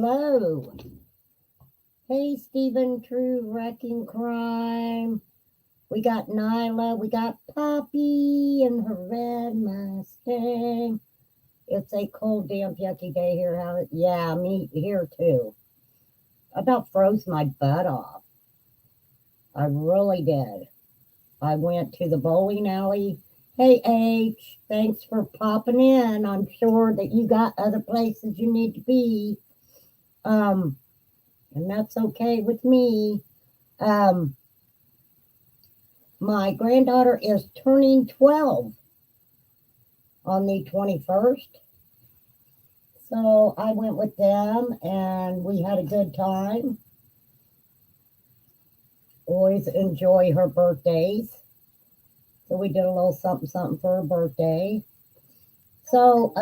Hello. Hey, Stephen, True Wrecking Crime. We got Nyla. We got Poppy and her red Mustang. It's a cold, damp, yucky day here. Yeah, me here too. I about froze my butt off. I really did. I went to the bowling alley. Hey, H, thanks for popping in. I'm sure that you got other places you need to be. And that's okay with me. Um, my granddaughter is turning 12 on the 21st. So I went with them and we had a good time. Always enjoy her birthdays. So we did a little something something for her birthday. So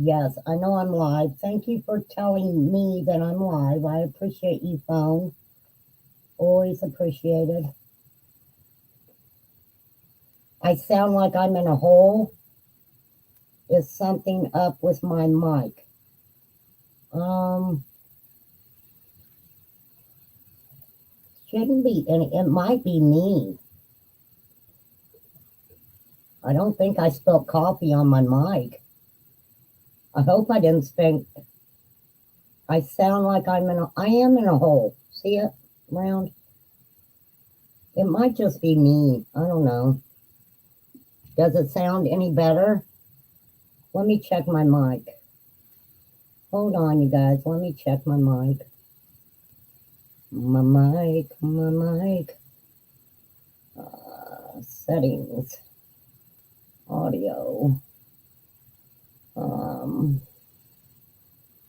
yes, I know I'm live. Thank you for telling me that I'm live. I appreciate you, phone. Always appreciated. I sound like I'm in a hole. Is something up with my mic? Shouldn't be any. It might be me. I don't think I spilled coffee on my mic. I hope I didn't spend. I sound like I am in a hole. See it round? It might just be me. I don't know. Does it sound any better? Let me check my mic. Hold on, you guys. Let me check my mic. My mic. Settings. Audio.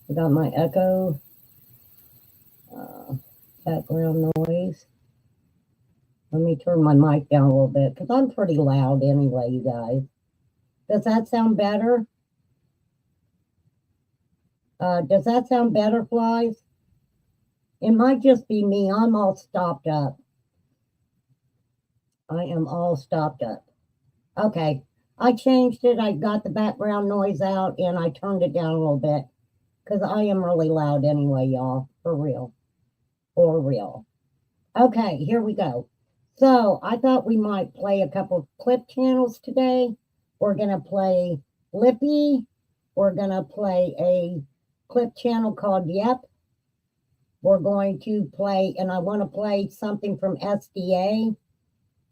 I got my echo. Background noise. Let me turn my mic down a little bit because I'm pretty loud anyway, you guys. Does that sound better? Does that sound better, flies? It might just be me. I'm all stopped up. I am all stopped up. Okay. I changed it. I got the background noise out and I turned it down a little bit because I am really loud anyway, y'all. For real. For real. Okay, here we go. So I thought we might play a couple clip channels today. We're going to play Lippy. We're going to play a clip channel called Yep. We're going to play, and I want to play something from SDA.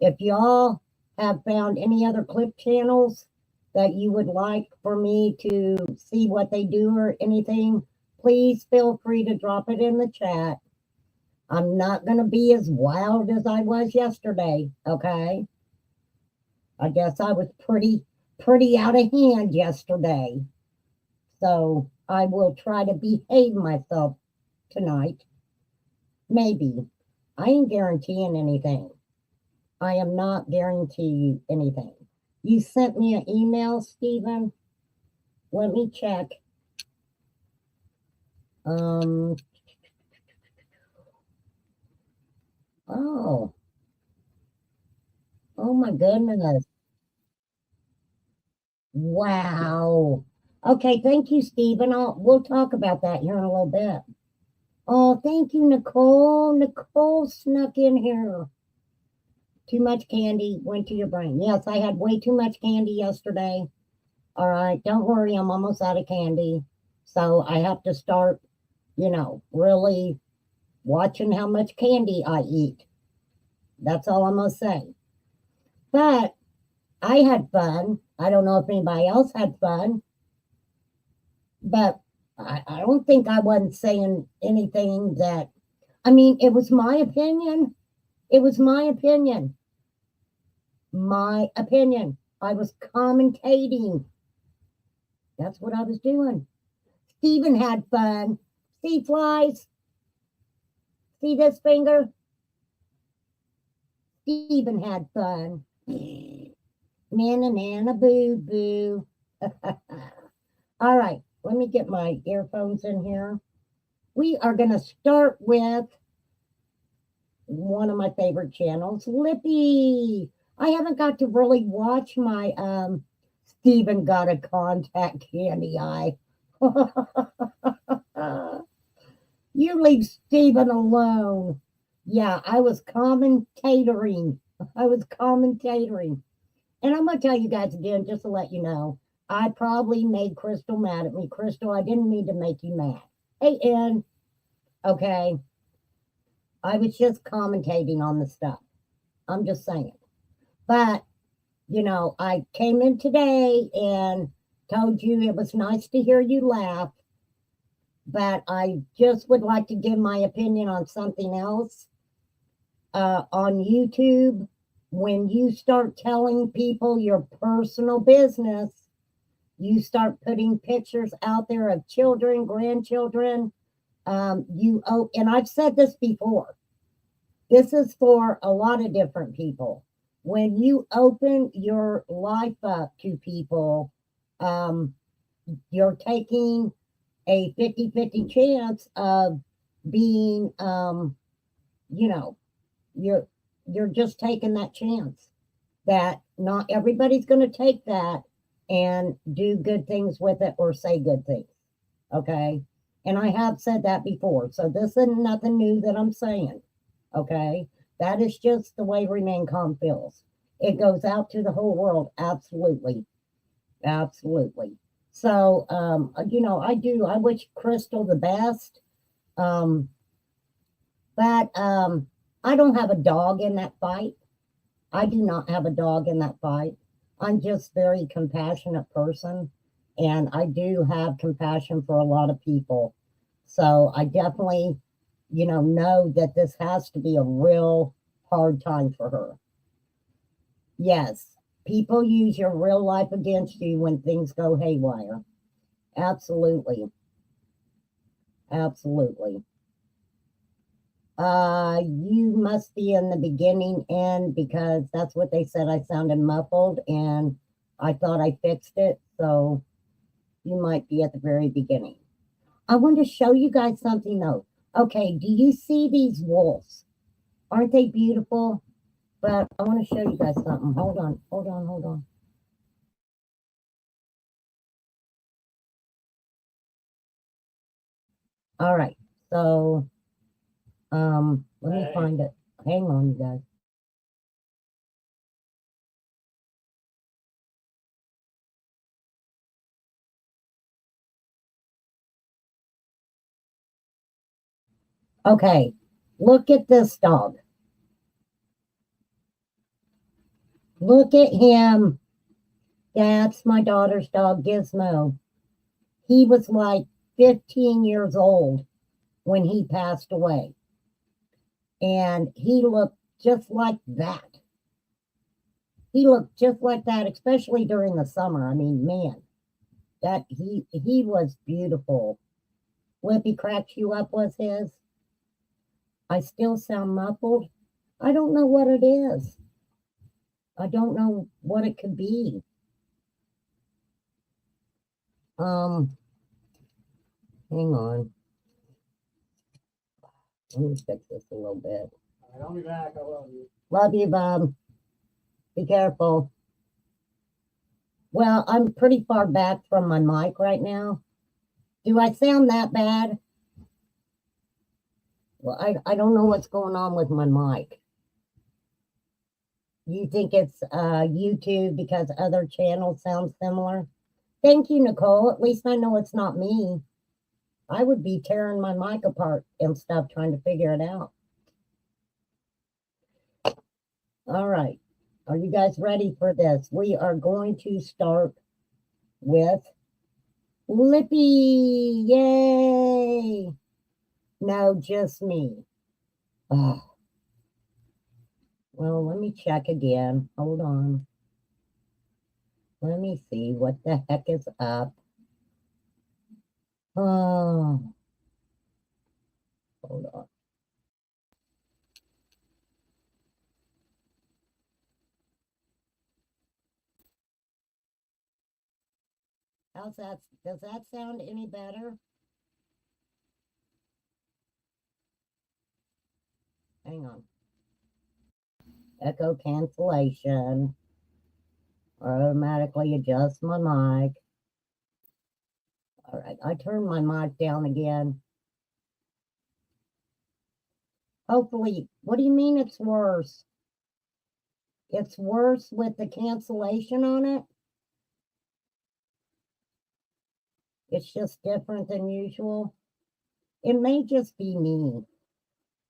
If y'all have found any other clip channels that you would like for me to see what they do or anything, please feel free to drop it in the chat. I'm not going to be as wild as I was yesterday, okay? I guess I was pretty out of hand yesterday. So I will try to behave myself tonight. Maybe. I ain't guaranteeing anything. I am not guaranteeing anything. You sent me an email, Stephen. Let me check. Oh. Oh my goodness. Wow. Okay, thank you, Stephen. We'll talk about that here in a little bit. Oh, thank you, Nicole. Nicole snuck in here. Too much candy went to your brain. Yes, I had way too much candy yesterday. All right, don't worry, I'm almost out of candy. So I have to start, really watching how much candy I eat. That's all I'm going to say. But I had fun. I don't know if anybody else had fun. But I don't think I wasn't saying anything that, it was my opinion. It was my opinion. My opinion. I was commentating. That's what I was doing. Stephen had fun. See, flies? See this finger? Stephen had fun. Nana, nana, boo, boo. All right, let me get my earphones in here. We are going to start with one of my favorite channels, Lippy. I haven't got to really watch my Stephen got a contact candy eye. You leave Stephen alone. Yeah, I was commentating. I was commentating. And I'm going to tell you guys again, just to let you know, I probably made Crystal mad at me. Crystal, I didn't mean to make you mad. Hey, Ann, okay, I was just commentating on the stuff. I'm just saying. But, I came in today and told you it was nice to hear you laugh, but I just would like to give my opinion on something else. On YouTube, when you start telling people your personal business, you start putting pictures out there of children, grandchildren. And I've said this before. This is for a lot of different people. When you open your life up to people, um, you're taking a 50-50 chance of being, you know, you're you're just taking that chance that not everybody's going to take that and do good things with it or say good things. Okay. And I have said that before. So this isn't nothing new that I'm saying. Okay. That is just the way Remain Calm feels. It goes out to the whole world. Absolutely. Absolutely. So, I wish Crystal the best. Um, but I don't have a dog in that fight. I do not have a dog in that fight. I'm just very compassionate person and I do have compassion for a lot of people. So I definitely, know that this has to be a real hard time for her. Yes, people use your real life against you when things go haywire. Absolutely. Absolutely. You must be in the beginning end because that's what they said. I sounded muffled and I thought I fixed it. So you might be at the very beginning. I want to show you guys something though. Okay, do you see these wolves? Aren't they beautiful? But I want to show you guys something. Hold on, hold on, hold on. All right. So, let me find it. Hang on, you guys. Okay. Look at this dog. Look at him. That's my daughter's dog, Gizmo. He was like 15 years old when he passed away. And he looked just like that. He looked just like that, especially during the summer. I mean, man, that he was beautiful. Lippy cracks you up was his. I still sound muffled. I don't know what it is. I don't know what it could be. Um, Hang on. Let me fix this a little bit. All right, I'll be back. I love you. Love you, Bob. Be careful. Well, I'm pretty far back from my mic right now. Do I sound that bad? Well, I don't know what's going on with my mic. You think it's YouTube because other channels sound similar? Thank you, Nicole. At least I know it's not me. I would be tearing my mic apart and stuff trying to figure it out. All right. Are you guys ready for this? We are going to start with Lippy. Yay. No, just me. Oh, well, let me check again. Hold on. Let me see what the heck is up. Oh, hold on. How's that? Does that sound any better? Hang on. Echo cancellation. Automatically adjust my mic. All right, I turned my mic down again. Hopefully, what do you mean it's worse? It's worse with the cancellation on it? It's just different than usual. It may just be me.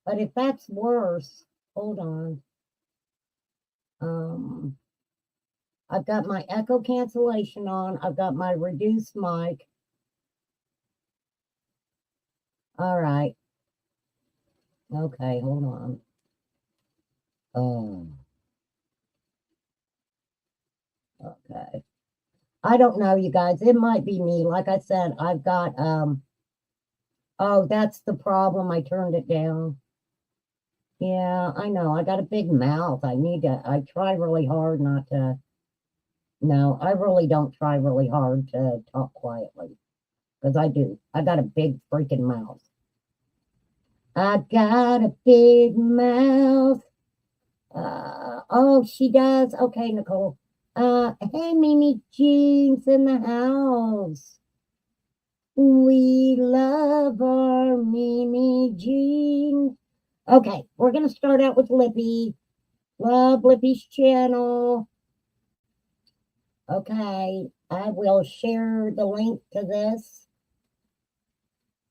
But if that's worse, hold on. I've got my echo cancellation on. I've got my reduced mic. All right. Okay, hold on. Okay. I don't know, you guys. It might be me. Like I said, I've got oh, that's the problem. I turned it down. Yeah, I know. I got a big mouth. I try really hard not to. No, I really don't try really hard to talk quietly. Because I do. I got a big freaking mouth. I got a big mouth. Oh, she does. Okay, Nicole. Hey, Mimi Jean's in the house. We love our Mimi Jean. Okay, we're going to start out with Lippy. Love Lippy's channel. Okay, I will share the link to this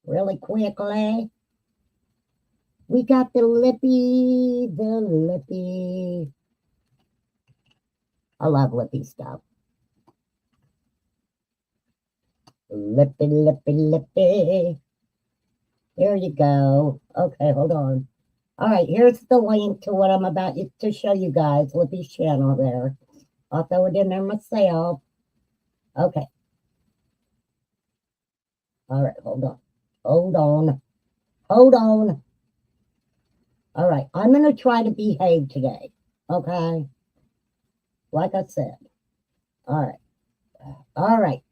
really quickly. We got the Lippy. I love Lippy stuff. Lippy. There you go. Okay, hold on. All right, here's the link to what I'm about to show you guys. Lippy's channel there. I'll throw it in there myself. Okay. All right, hold on. All right, I'm going to try to behave today. Okay. Like I said. All right.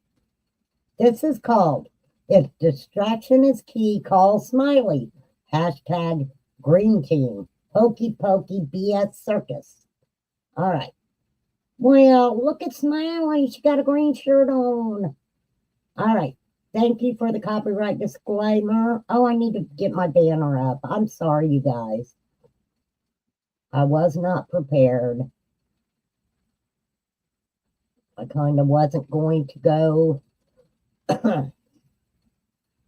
This is called If Distraction is Key, Call Smiley. Hashtag Green Team. Hokey Pokey BS Circus. All right. Well, look at Smiley. She got a green shirt on. All right. Thank you for the copyright disclaimer. Oh, I need to get my banner up. I'm sorry, you guys. I was not prepared. I kind of wasn't going to go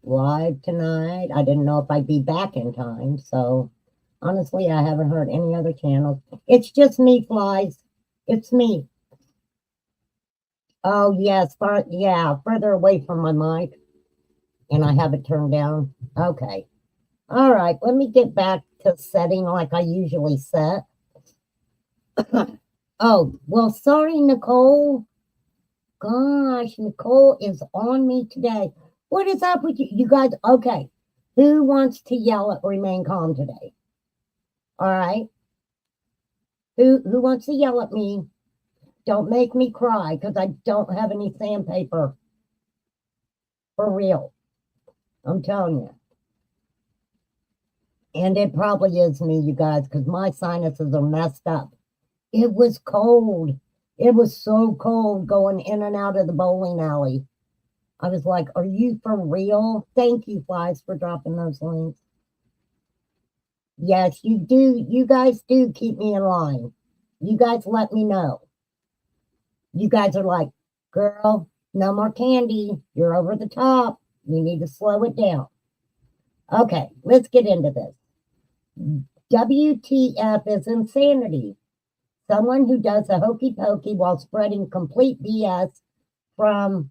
live tonight. I didn't know if I'd be back in time. So honestly, I haven't heard any other channels. It's just me, flies. It's me. Oh, yes. Further away from my mic. And I have it turned down. Okay. All right. Let me get back to setting like I usually set. Oh, well, sorry, Nicole. Gosh, Nicole is on me today. What is up with you? You guys, okay. Who wants to yell at Remain Calm today? All right. Who wants to yell at me? Don't make me cry because I don't have any sandpaper. For real. I'm telling you. And it probably is me, you guys, because my sinuses are messed up. It was cold. It was so cold going in and out of the bowling alley. I was like, are you for real? Thank you, Flies, for dropping those links. Yes, you do. You guys do keep me in line. You guys let me know. You guys are like, girl, no more candy. You're over the top. You need to slow it down. Okay, let's get into this. WTF is insanity. Someone who does a hokey pokey while spreading complete BS from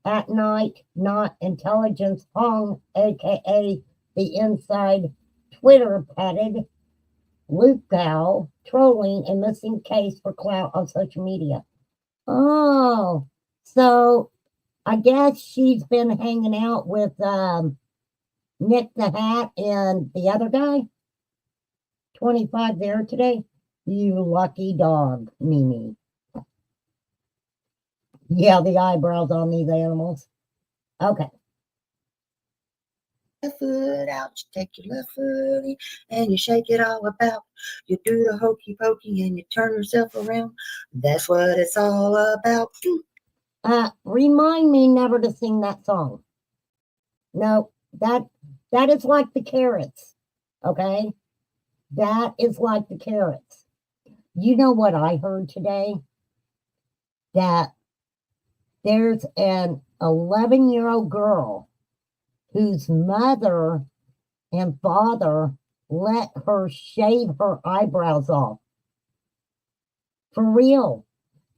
At Night Not Intelligence Hong, aka the inside Twitter patted Luke Gal, trolling a missing case for clout on social media. Oh, so I guess she's been hanging out with Nick the Hat and the other guy. 25 there today. You lucky dog, Mimi. Yeah, the eyebrows on these animals. Okay. Left foot out, you take your left foot in, and you shake it all about. You do the hokey pokey and you turn yourself around. That's what it's all about. Remind me never to sing that song. No, that is like the carrots. Okay? That is like the carrots. You know what I heard today? That there's an 11-year-old girl whose mother and father let her shave her eyebrows off. For real.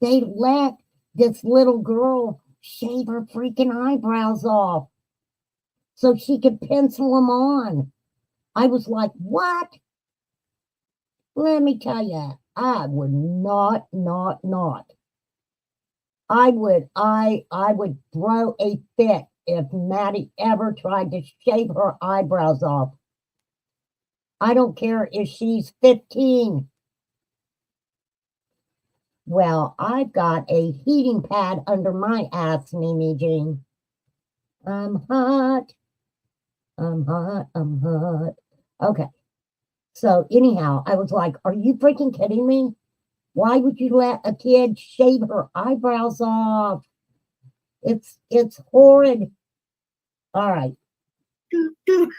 They let this little girl shave her freaking eyebrows off so she could pencil them on. I was like, what? Let me tell you, I would not. I would throw a fit if Maddie ever tried to shave her eyebrows off. I don't care if she's 15. Well, I've got a heating pad under my ass, Mimi Jean. I'm hot. I'm hot. Okay. So anyhow, I was like, are you freaking kidding me? Why would you let a kid shave her eyebrows off? It's horrid. All right. Doo, doo.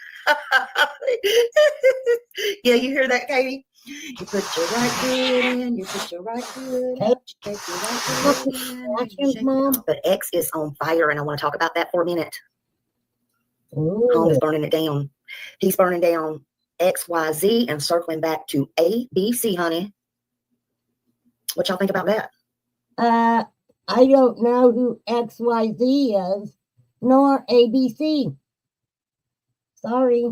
Yeah, you hear that, Katie? You put your right foot in, you put your right foot out, you take your right foot in, and you shake it off. But X is on fire, and I want to talk about that for a minute. Home is burning it down. He's burning down XYZ and circling back to ABC, honey. What y'all think about that? I don't know who XYZ is, nor ABC. Sorry.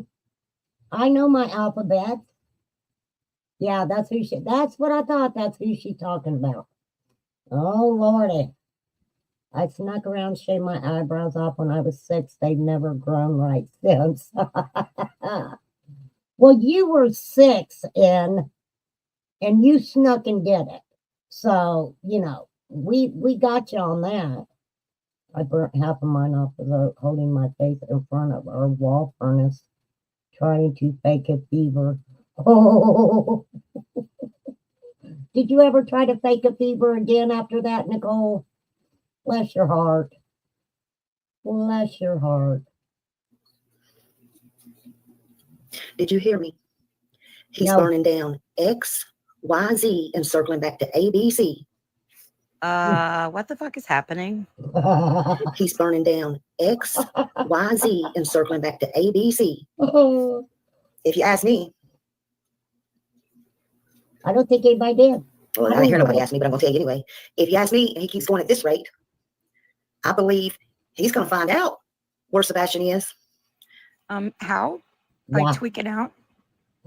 I know my alphabet. Yeah, that's what I thought. That's who she's talking about. Oh, Lordy. I snuck around and shaved my eyebrows off when I was 6. They've never grown right since. Well, you were 6 and you snuck and did it. So, we got you on that. I burnt half of mine off without holding my face in front of our wall furnace, trying to fake a fever. Oh, did you ever try to fake a fever again after that, Nicole? Bless your heart. Bless your heart. Did you hear me? He's burning down X, Y, Z, and circling back to ABC. What the fuck is happening? He's burning down X, Y, Z, and circling back to ABC. If you ask me. I don't think anybody did. Well, I didn't hear nobody ask me, but I'm going to tell you anyway. If you ask me, and he keeps going at this rate, I believe he's going to find out where Sebastian is. How? By tweaking out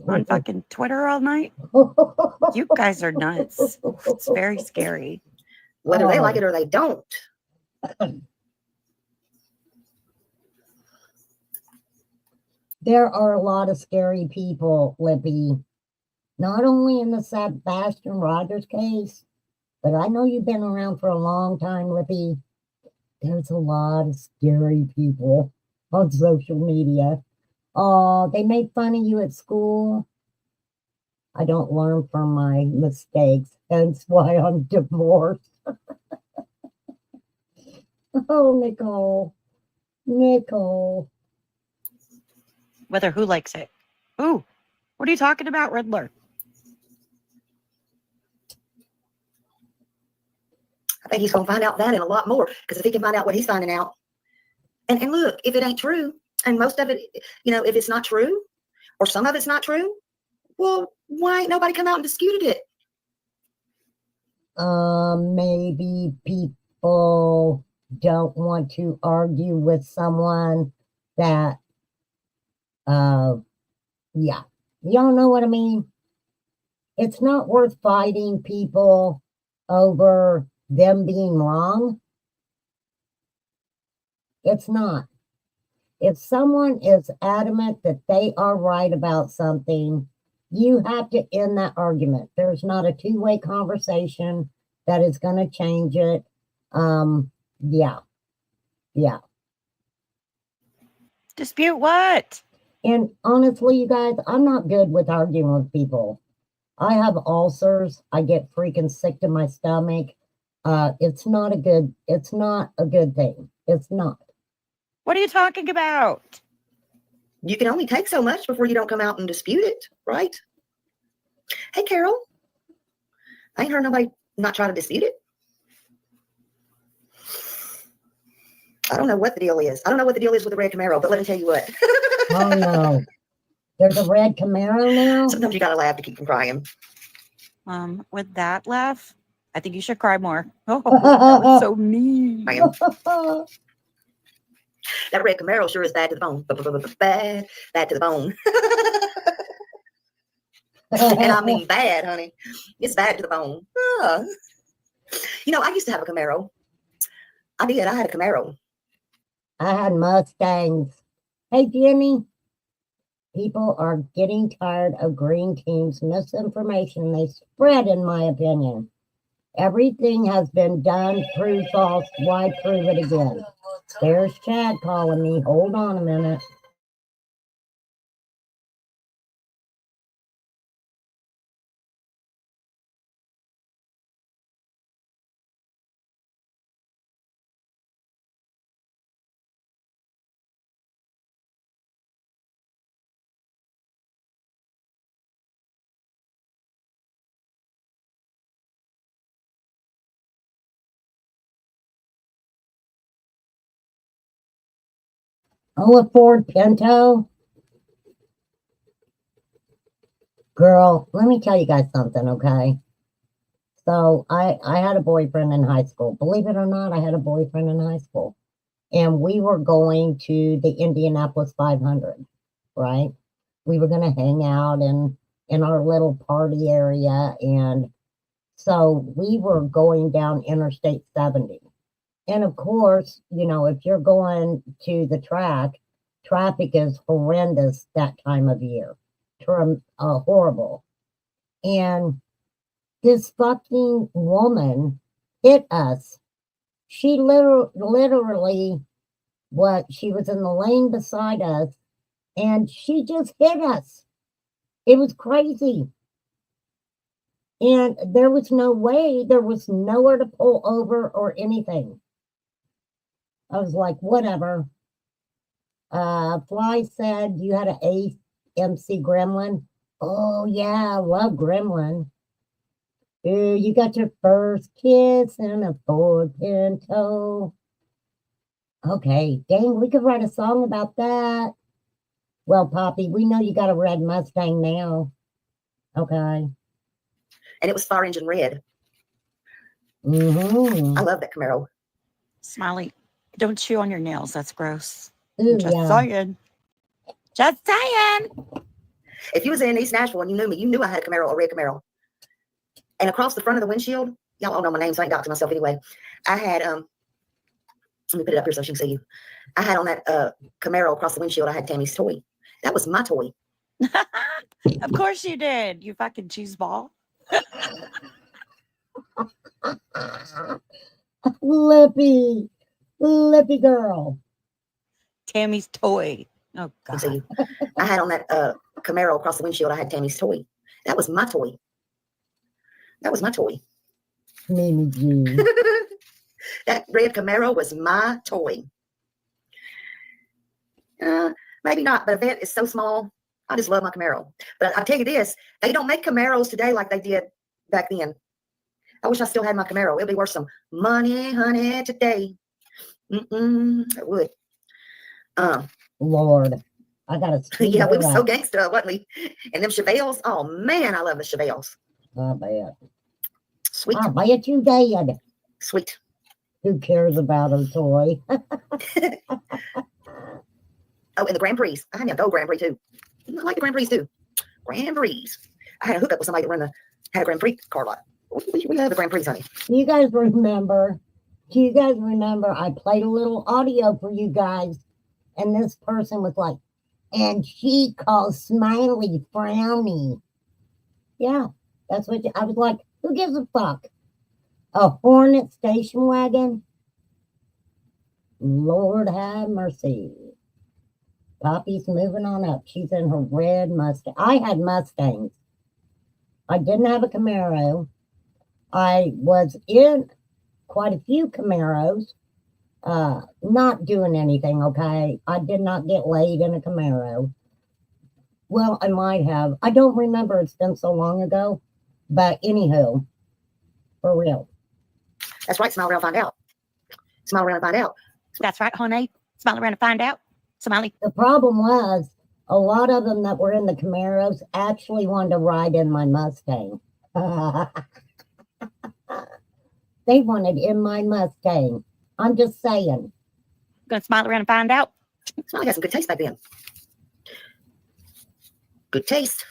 on fucking Twitter all night? You guys are nuts. It's very scary. Whether they like it or they don't. There are a lot of scary people, Lippy. Not only in the Sebastian Rogers case, but I know you've been around for a long time, Lippy. There's a lot of scary people on social media. Oh, they made fun of you at school. I don't learn from my mistakes. That's why I'm divorced. Oh, Nicole. Whether who likes it. Ooh, what are you talking about, Riddler? I think he's going to find out that and a lot more. Because if he can find out what he's finding out. And look, if it ain't true, and most of it, if it's not true, or some of it's not true, well, why ain't nobody come out and disputed it? Maybe people don't want to argue with someone that, yeah. Y'all know what I mean? It's not worth fighting people over them being wrong. It's not. If someone is adamant that they are right about something, you have to end that argument. There's not a two-way conversation that is going to change it. Yeah. Dispute what? And honestly, you guys, I'm not good with arguing with people. I have ulcers. I get freaking sick to my stomach. It's not a good thing. It's not. What are you talking about? You can only take so much before you don't come out and dispute it, right? Hey, Carol. I ain't heard nobody not try to dispute it. I don't know what the deal is. I don't know what the deal is with the red Camaro, but let me tell you what. Oh no. There's a red Camaro now? Sometimes you gotta laugh to keep from crying. With that laugh, I think you should cry more. Oh, that was so mean. I am. That red Camaro sure is bad to the bone. Bad to the bone. And I mean bad, honey. It's bad to the bone. You know, I used to have a Camaro. I did. I had a Camaro. I had Mustangs. Hey, Jenny. People are getting tired of green team's misinformation they spread, in my opinion. Everything has been done, proved false. Why prove it again? There's Chad calling me. Hold on a minute. Oh, a Ford Pinto? Girl, let me tell you guys something, okay? So I had a boyfriend in high school. Believe it or not, I had a boyfriend in high school. And we were going to the Indianapolis 500, right? We were going to hang out in our little party area. And so we were going down Interstate 70. And of course, you know, if you're going to the track, traffic is horrendous that time of year. Horrible. And this fucking woman hit us. She literally, she was in the lane beside us and she just hit us. It was crazy. And there was no way, there was nowhere to pull over or anything. I was like, whatever. Fly said you had an AMC Gremlin. Oh, yeah, I love Gremlin. Ooh, you got your first kiss in a Ford Pinto. Okay, dang, we could write a song about that. Well, Poppy, we know you got a red Mustang now. Okay. And it was fire engine red. Mm-hmm. I love that Camaro. Smiley, don't chew on your nails. That's gross. Ooh, Just saying. Just saying. If you was in East Nashville and you knew me, you knew I had a Camaro, a red Camaro. And across the front of the windshield, y'all all know my name, so I ain't doxing myself anyway. I had, let me put it up here so she can see you. I had on that Camaro across the windshield, I had Tammy's toy. That was my toy. Of course you did, you fucking cheese ball. Lippy girl. Tammy's toy. Oh, God. See, I had on that Camaro across the windshield, I had Tammy's toy. That was my toy. That was my toy. Mimi G. That red Camaro was my toy. Maybe not, but Event is so small. I just love my Camaro. But I'll tell you this, they don't make Camaros today like they did back then. I wish I still had my Camaro. It'd be worth some money, honey, today. It would. Lord, I got to Yeah, we were so gangster, wasn't we? And them Chevelles, oh man, I love the Chevelles. I bet. Sweet. I bet you did. Sweet. Who cares about her toy? Oh, and the Grand Prix. I had a gold Grand Prix too. I like the Grand Prix too. Grand Prix. I had a hookup with somebody that had a Grand Prix car lot. We love the Grand Prix, honey. Do you guys remember I played a little audio for you guys, and this person was like, and she calls Smiley Frowny. Yeah, that's what I was like, who gives a fuck? A Hornet station wagon? Lord have mercy. Poppy's moving on up. She's in her red Mustang. I had Mustangs. I didn't have a Camaro. I was in quite a few Camaros. not doing anything, okay? I did not get laid in a Camaro. Well, I might have. I don't remember. It's been so long ago. But anywho, for real. That's right. Smile around, find out. Smile around and find out. That's right, honey. Smile around and find out. Smiley. The problem was a lot of them that were in the Camaros actually wanted to ride in my Mustang. They wanted in my Mustang. I'm just saying. Gonna smile around and find out. Smiley had some good taste back then. Good taste.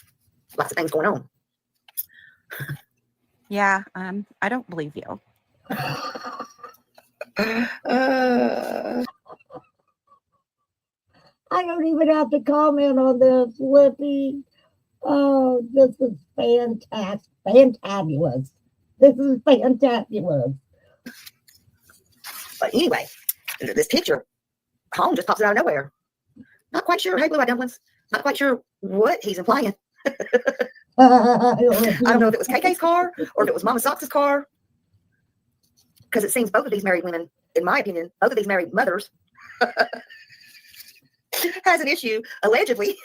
Lots of things going on. Yeah, I don't believe you. I don't even have to comment on this, Lippy. Oh, this is fantastic. Fantabulous. This is fantabulous. But anyway, this picture, home just pops out of nowhere. Not quite sure. Hey, Blue Eye Dumplings. Not quite sure what he's implying. I don't know if it was KK's car or if it was Mama Socks's car. Because it seems both of these married women, in my opinion, both of these married mothers has an issue, allegedly,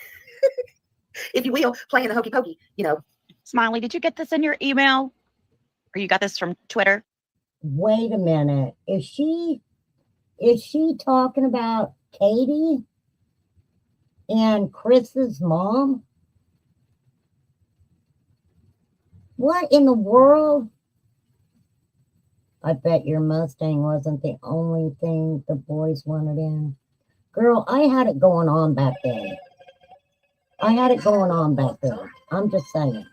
if you will, playing the hokey pokey, you know. Smiley, did you get this in your email? Or you got this from Twitter? Wait a minute. Is she talking about Katie and Chris's mom? What in the world? I bet your Mustang wasn't the only thing the boys wanted in. Girl, I had it going on back then. I'm just saying.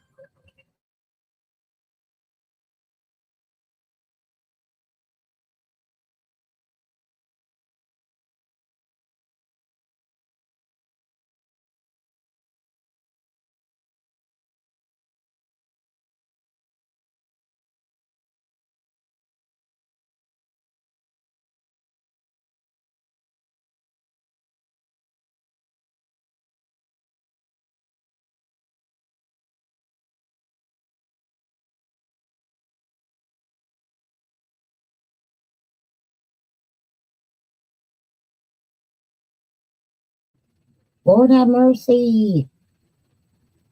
Lord have mercy.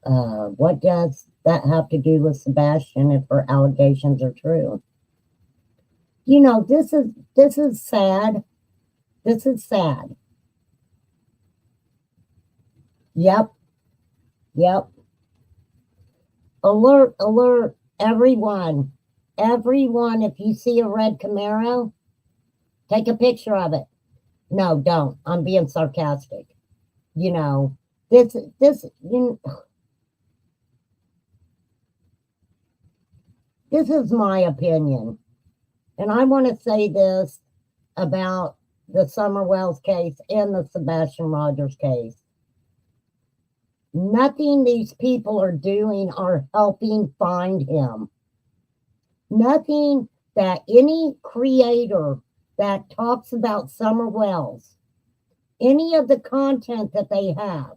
What does that have to do with Sebastian if her allegations are true? You know, this is sad. This is sad. Yep. Alert, everyone. Everyone, if you see a red Camaro, take a picture of it. No, don't. I'm being sarcastic. You know, this is my opinion. And I want to say this about the Summer Wells case and the Sebastian Rogers case. Nothing these people are doing are helping find him. Nothing that any creator that talks about Summer Wells, any of the content that they have,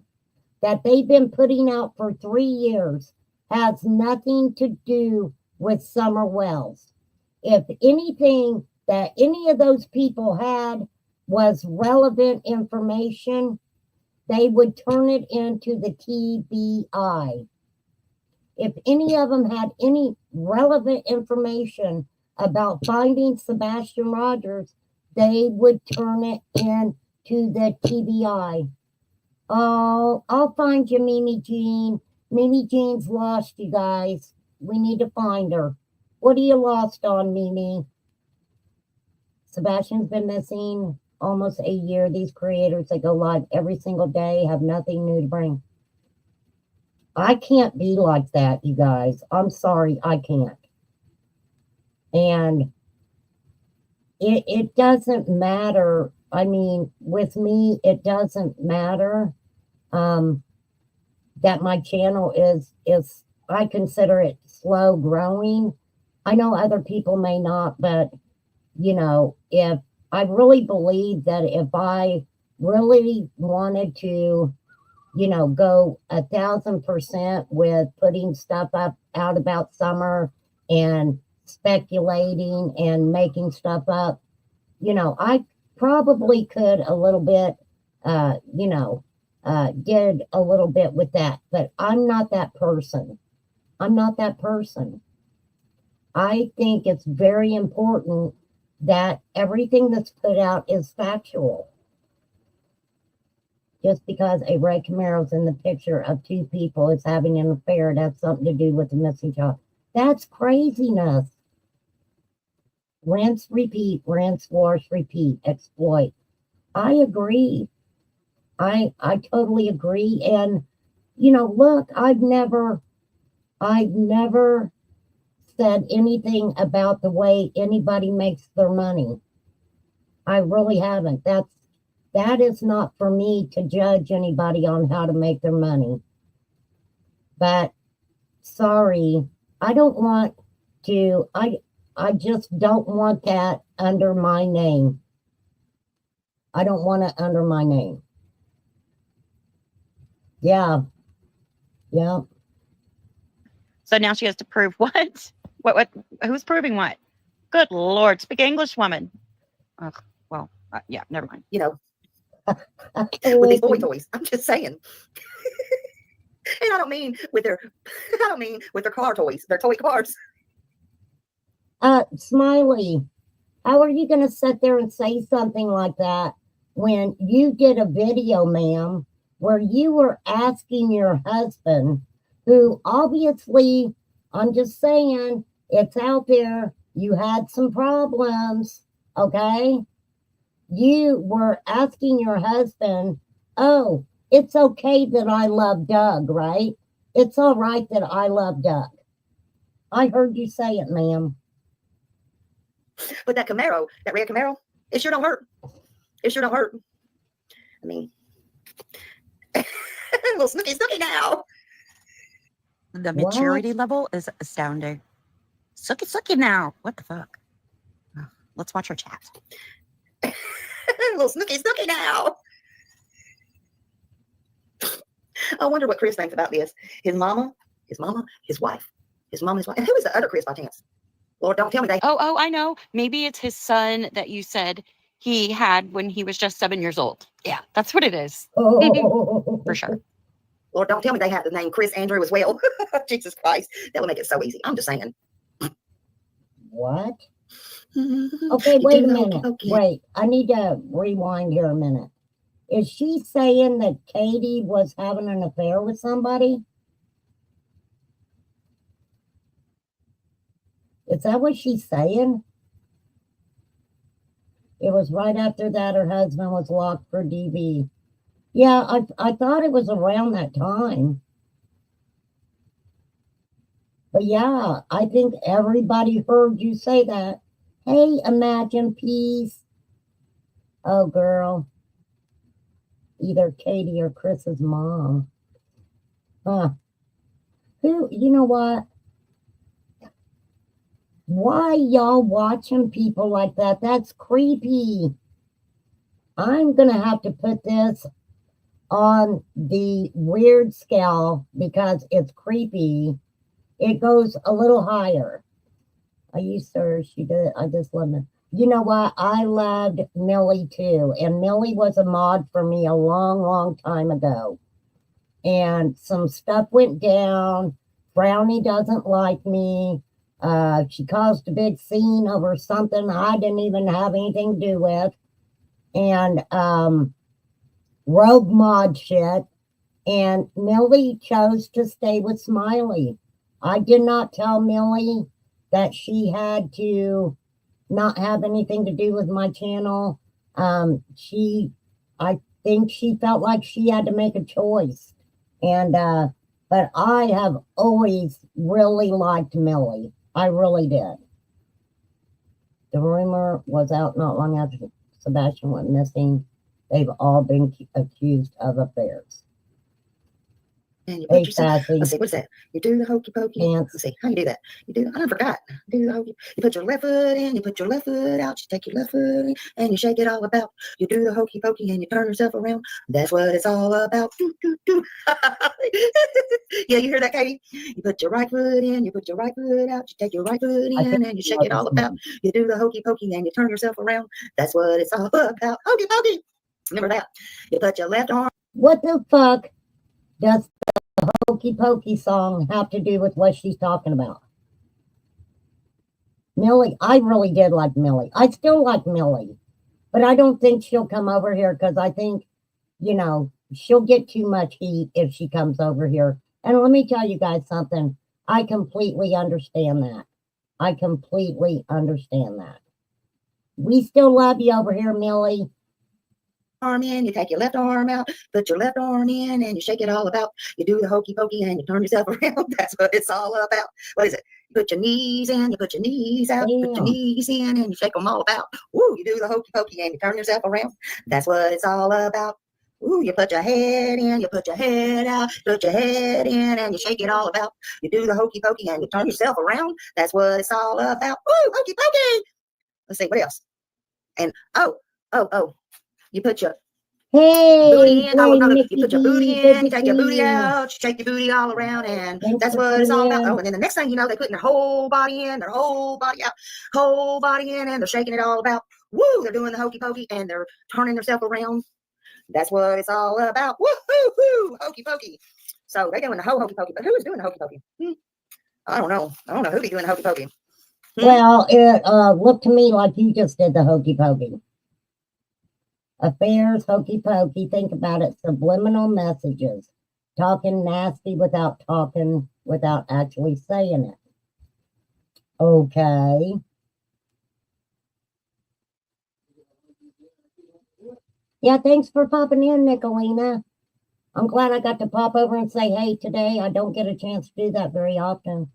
that they've been putting out for 3 years, has nothing to do with Summer Wells. If anything that any of those people had was relevant information, they would turn it into the TBI. If any of them had any relevant information about finding Sebastian Rogers, they would turn it into the TBI. Oh, I'll find you, Mimi Jean. Mimi Jean's lost, you guys. We need to find her. What are you lost on, Mimi? Sebastian's been missing almost a year. These creators that go live every single day have nothing new to bring. I can't be like that, you guys. I'm sorry, I can't. And it doesn't matter. I mean, with me, it doesn't matter that my channel is I consider it slow growing. I know other people may not, but you know, if I really believe that if I really wanted to, you know, go 1,000% with putting stuff up out about summer and speculating and making stuff up, you know, probably could a little bit, did a little bit with that, but I'm not that person. I'm not that person. I think it's very important that everything that's put out is factual. Just because a red Camaro's in the picture of two people is having an affair, it has something to do with the missing child. That's craziness. Rinse, repeat, rinse, wash, repeat, exploit. I agree. I totally agree. And, look, I've never said anything about the way anybody makes their money. I really haven't. That is not for me to judge anybody on how to make their money. But sorry, I don't want to, I just don't want that under my name. I don't want it under my name. Yeah. Yeah. So now she has to prove what? What? Who's proving what? Good Lord, speak English, woman. Ugh, well, yeah, never mind. With these boy toys, I'm just saying. And I don't mean with their car toys, their toy cars. Smiley, how are you going to sit there and say something like that when you did a video, ma'am, where you were asking your husband, who obviously, I'm just saying, it's out there, you had some problems, okay? You were asking your husband, oh, it's okay that I love Doug, right? It's all right that I love Doug. I heard you say it, ma'am. But that Camaro, that red Camaro, it sure don't hurt. It sure don't hurt. I mean, a little snooky now. The maturity level is astounding. Sucky now. What the fuck? Oh, let's watch her chat. A little snooky now. I wonder what Chris thinks about this. His mama, his wife. And who is the other Chris by chance? Lord, don't tell me they. Oh, I know. Maybe it's his son that you said he had when he was just 7 years old. Yeah, that's what it is. For sure. Lord, don't tell me they have the name Chris Andrew as well. Jesus Christ. That would make it so easy. I'm just saying. What? Okay, wait a minute. Okay. Wait, I need to rewind here a minute. Is she saying that Katie was having an affair with somebody? Is that what she's saying? It was right after that her husband was locked for DV. Yeah, I thought it was around that time. But yeah, I think everybody heard you say that. Hey, Imagine Peace. Oh, girl. Either Katie or Chris's mom. Huh. Who, you know what? Why y'all watching people like that? That's creepy. I'm going to have to put this on the weird scale because it's creepy. It goes a little higher. I used her. She did. I just love her. You know what? I loved Millie too. And Millie was a mod for me a long, long time ago. And some stuff went down. Brownie doesn't like me. She caused a big scene over something I didn't even have anything to do with. And rogue mod shit. And Millie chose to stay with Smiley. I did not tell Millie that she had to not have anything to do with my channel. I think she felt like she had to make a choice. And, but I have always really liked Millie. I really did. The rumor was out not long after Sebastian went missing. They've all been accused of affairs. and you put yourself. sassy. Let's see, what's that? You do the hokey pokey. Pants. Let's see, how you do that? You do. I forgot. Do the hokey. You put your left foot in. You put your left foot out. You take your left foot in, and you shake it all about. You do the hokey pokey, and you turn yourself around. That's what it's all about. Do, do, do. Yeah, you hear that, Katie? You put your right foot in. You put your right foot out. You take your right foot in, and you shake it all about. You do the hokey pokey, and you turn yourself around. That's what it's all about. Hokey pokey. Remember that? You put your left arm. What the fuck does the hokey pokey song have to do with what she's talking about? Millie, I really did like Millie. I still like Millie, but I don't think she'll come over here because I think, you know, she'll get too much heat if she comes over here. And let me tell you guys something. I completely understand that. I completely understand that. We still love you over here, Millie. Arm in, you take your left arm out, put your left arm in, and you shake it all about. You do the hokey pokey, and you turn yourself around. That's what it's all about. What is it? You put your knees in, you put your knees out, you put your knees in, and you shake them all about. Woo, you do the hokey pokey, and you turn yourself around. That's what it's all about. Ooh, you put your head in, you put your head out, put your head in, and you shake it all about. You do the hokey pokey, and you turn yourself around. That's what it's all about. Ooh, hokey pokey. Let's see, what else? And oh. You put your booty in. Oh, no, you put your booty in, you take your booty out, you shake your booty all around, and that's what it's all about. Oh, and then the next thing you know, they're putting their whole body in, their whole body out, whole body in, and they're shaking it all about. Woo, they're doing the hokey pokey, and they're turning themselves around. That's what it's all about. Woo, hoo, hoo, hokey pokey. So they're doing the whole hokey pokey, but who is doing the hokey pokey? I don't know. I don't know who be doing the hokey pokey. Well, it looked to me like you just did the hokey pokey. Affairs, hokey pokey, think about it, subliminal messages. Talking nasty without actually saying it. Okay. Yeah, thanks for popping in, Nicolina. I'm glad I got to pop over and say hey today. I don't get a chance to do that very often.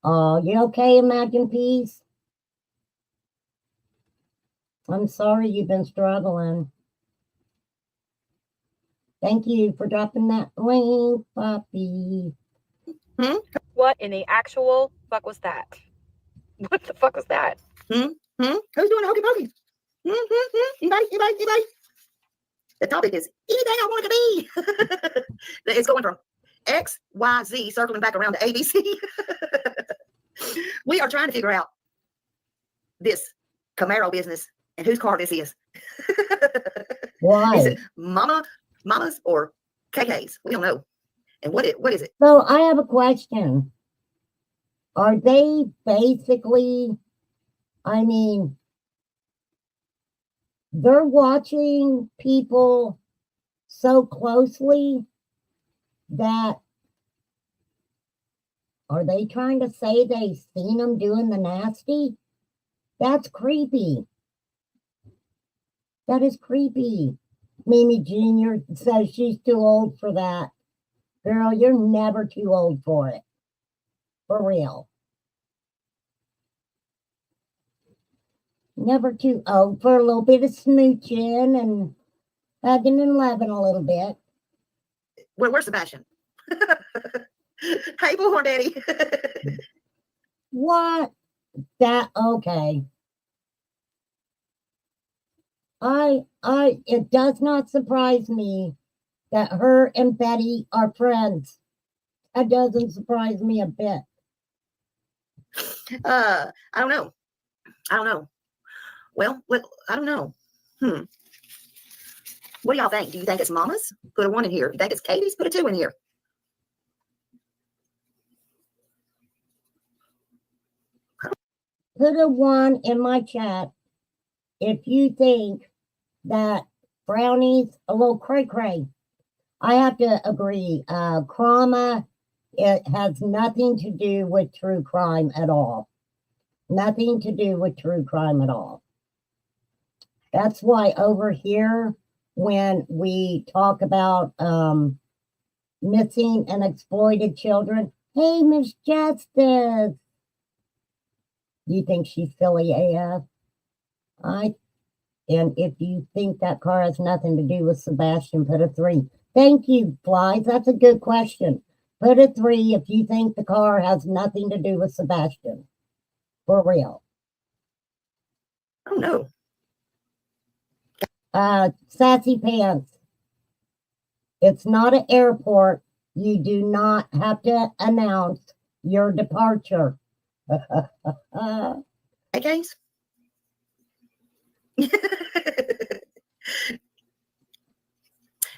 Oh, you okay, Imagine Peace? I'm sorry you've been struggling. Thank you for dropping that link, Poppy. What in the actual fuck was that? What the fuck was that? Who's doing hokey pokey? Anybody? The topic is anything I want it to be. It's going from X, Y, Z, circling back around to ABC. We are trying to figure out this Camaro business and whose car this is. Why? Is it Mama's or KK's? We don't know. And what is it? So I have a question. Are they basically, I mean, they're watching people so closely that are they trying to say they've seen them doing the nasty? That's creepy. That is creepy. Mimi Jr. says she's too old for that. Girl, you're never too old for it. For real. Never too old for a little bit of smooching and hugging and loving a little bit. Where's Sebastian? Hey, Bullhorn Daddy. What? Okay. It does not surprise me that her and Betty are friends. That doesn't surprise me a bit. I don't know. Well, I don't know. What do y'all think? Do you think it's Mama's? Put a 1 in here. If you think it's Katie's, put a 2 in here. Put a 1 in my chat if you think that Brownie's a little cray-cray. I have to agree. Trauma, it has nothing to do with true crime at all. Nothing to do with true crime at all. That's why over here, when we talk about missing and exploited children, hey, Miss Justice, you think she's silly AF? And if you think that car has nothing to do with Sebastian, put a 3. Thank you, Flies. That's a good question. Put a 3 if you think the car has nothing to do with Sebastian. For real. Oh no. Sassy Pants. It's not an airport. You do not have to announce your departure. Hey, guys.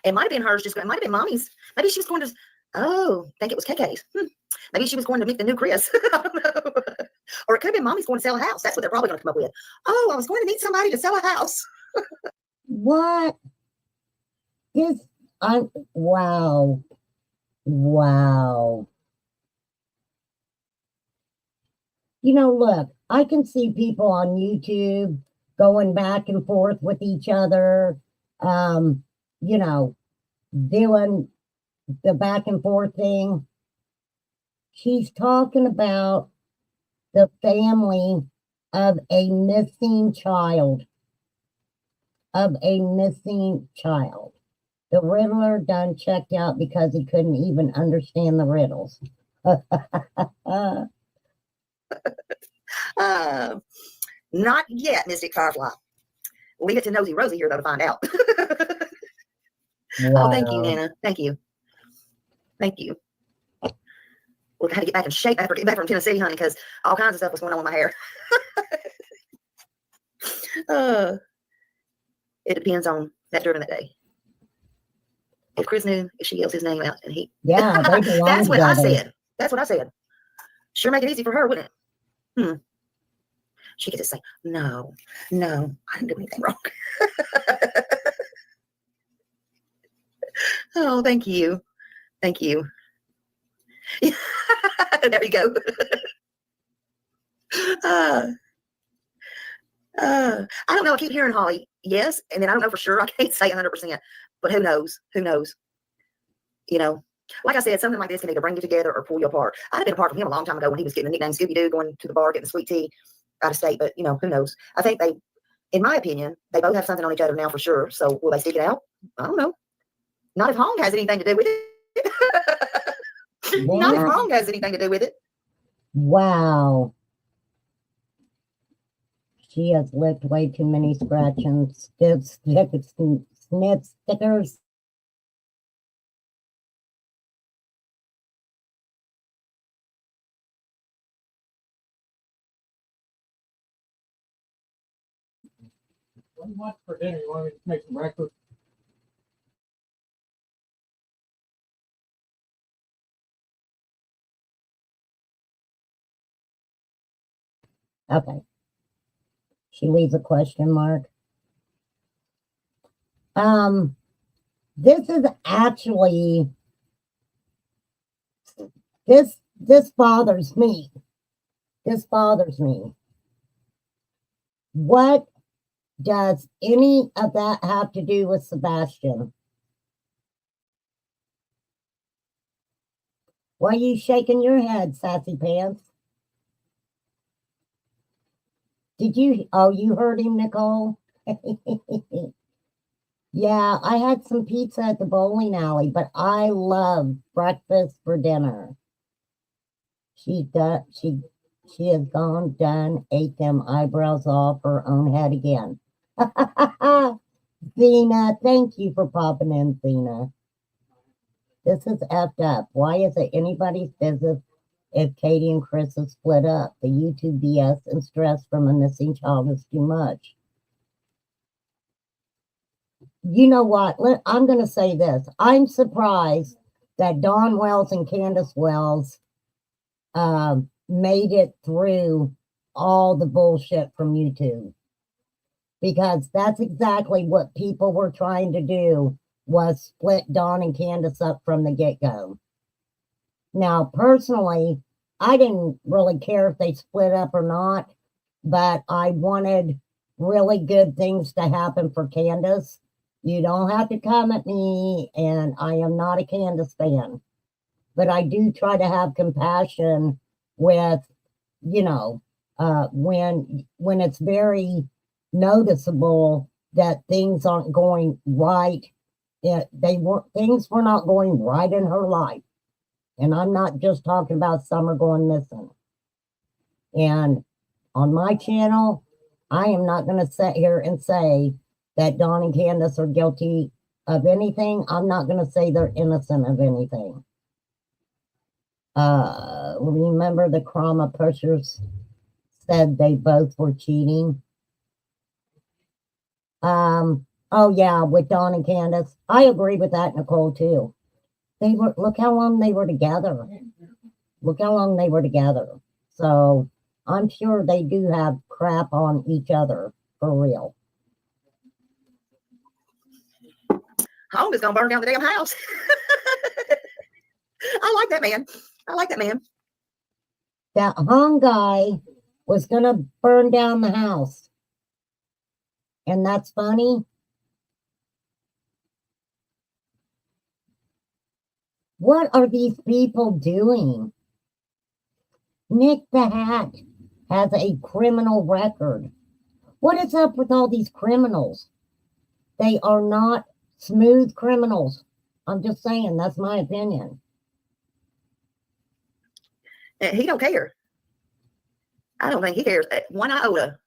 It might have been hers. It might have been Mommy's. Maybe she was going to. Oh, I think it was KK's. Maybe she was going to meet the new Chris. I don't know. Or it could have been Mommy's going to sell a house. That's what they're probably going to come up with. Oh, I was going to meet somebody to sell a house. What? Wow. Wow. You know, look, I can see people on YouTube going back and forth with each other, you know, doing the back and forth thing. She's talking about the family of a missing child. The Riddler done checked out because he couldn't even understand the riddles. Not yet, Mystic Firefly. Leave it to Nosy Rosie here, though, to find out. Wow. Oh, thank you, Nana. Thank you. Thank you. We'll have to get back in shape after getting back from Tennessee, honey, because all kinds of stuff was going on with my hair. It depends on that during the day. If Chris knew, if she yells his name out, and he. Yeah, they belong That's what I together. said. That's what I said. Sure, make it easy for her, wouldn't it? She could just say, no, I didn't do anything wrong. Oh, thank you. Thank you. There we go. I don't know. I keep hearing Holly. Yes. And then I don't know for sure. I can't say 100%. But who knows? Who knows? You know, like I said, something like this can either bring you together or pull you apart. I'd have been apart from him a long time ago when he was getting the nickname Scooby-Doo, going to the bar, getting sweet tea out of state. But, you know, who knows? I think they, in my opinion, they both have something on each other now for sure. So will they stick it out? I don't know. Not if Hong has anything to do with it. Not if Hong has anything to do with it. Wow. She has licked way too many scratch and snip stickers. What do you want for dinner? You want me to make some breakfast? Okay. She leaves a question mark. This is actually, this bothers me. This bothers me. What does any of that have to do with Sebastian? Why are you shaking your head, Sassy Pants? Did you, oh, you heard him, Nicole? Yeah, I had some pizza at the bowling alley, but I love breakfast for dinner. She has gone, done, ate them eyebrows off her own head again. Zena, thank you for popping in, Zena. This is effed up. Why is it anybody's business if Katie and Chris have split up? The YouTube BS and stress from a missing child is too much. You know what? I'm going to say this. I'm surprised that Dawn Wells and Candace Wells made it through all the bullshit from YouTube. Because that's exactly what people were trying to do, was split Dawn and Candace up from the get-go. Now, personally, I didn't really care if they split up or not, but I wanted really good things to happen for Candace. You don't have to come at me, and I am not a Candace fan. But I do try to have compassion with, you know, when it's very noticeable that things aren't going right. Things were not going right in her life. And I'm not just talking about Summer going missing. And on my channel, I am not going to sit here and say that Dawn and Candace are guilty of anything. I'm not going to say they're innocent of anything. Remember the Krama pushers said they both were cheating. Oh yeah, with Dawn and Candace. I agree with that, Nicole, too. Look how long they were together. Look how long they were together. So I'm sure they do have crap on each other for real. Home is gonna burn down the damn house. I like that man. I like that man. That Hung guy was gonna burn down the house. And that's funny. What are these people doing? Nick the Hat has a criminal record. What is up with all these criminals? They are not smooth criminals. I'm just saying, that's my opinion. He don't care. I don't think he cares. One iota.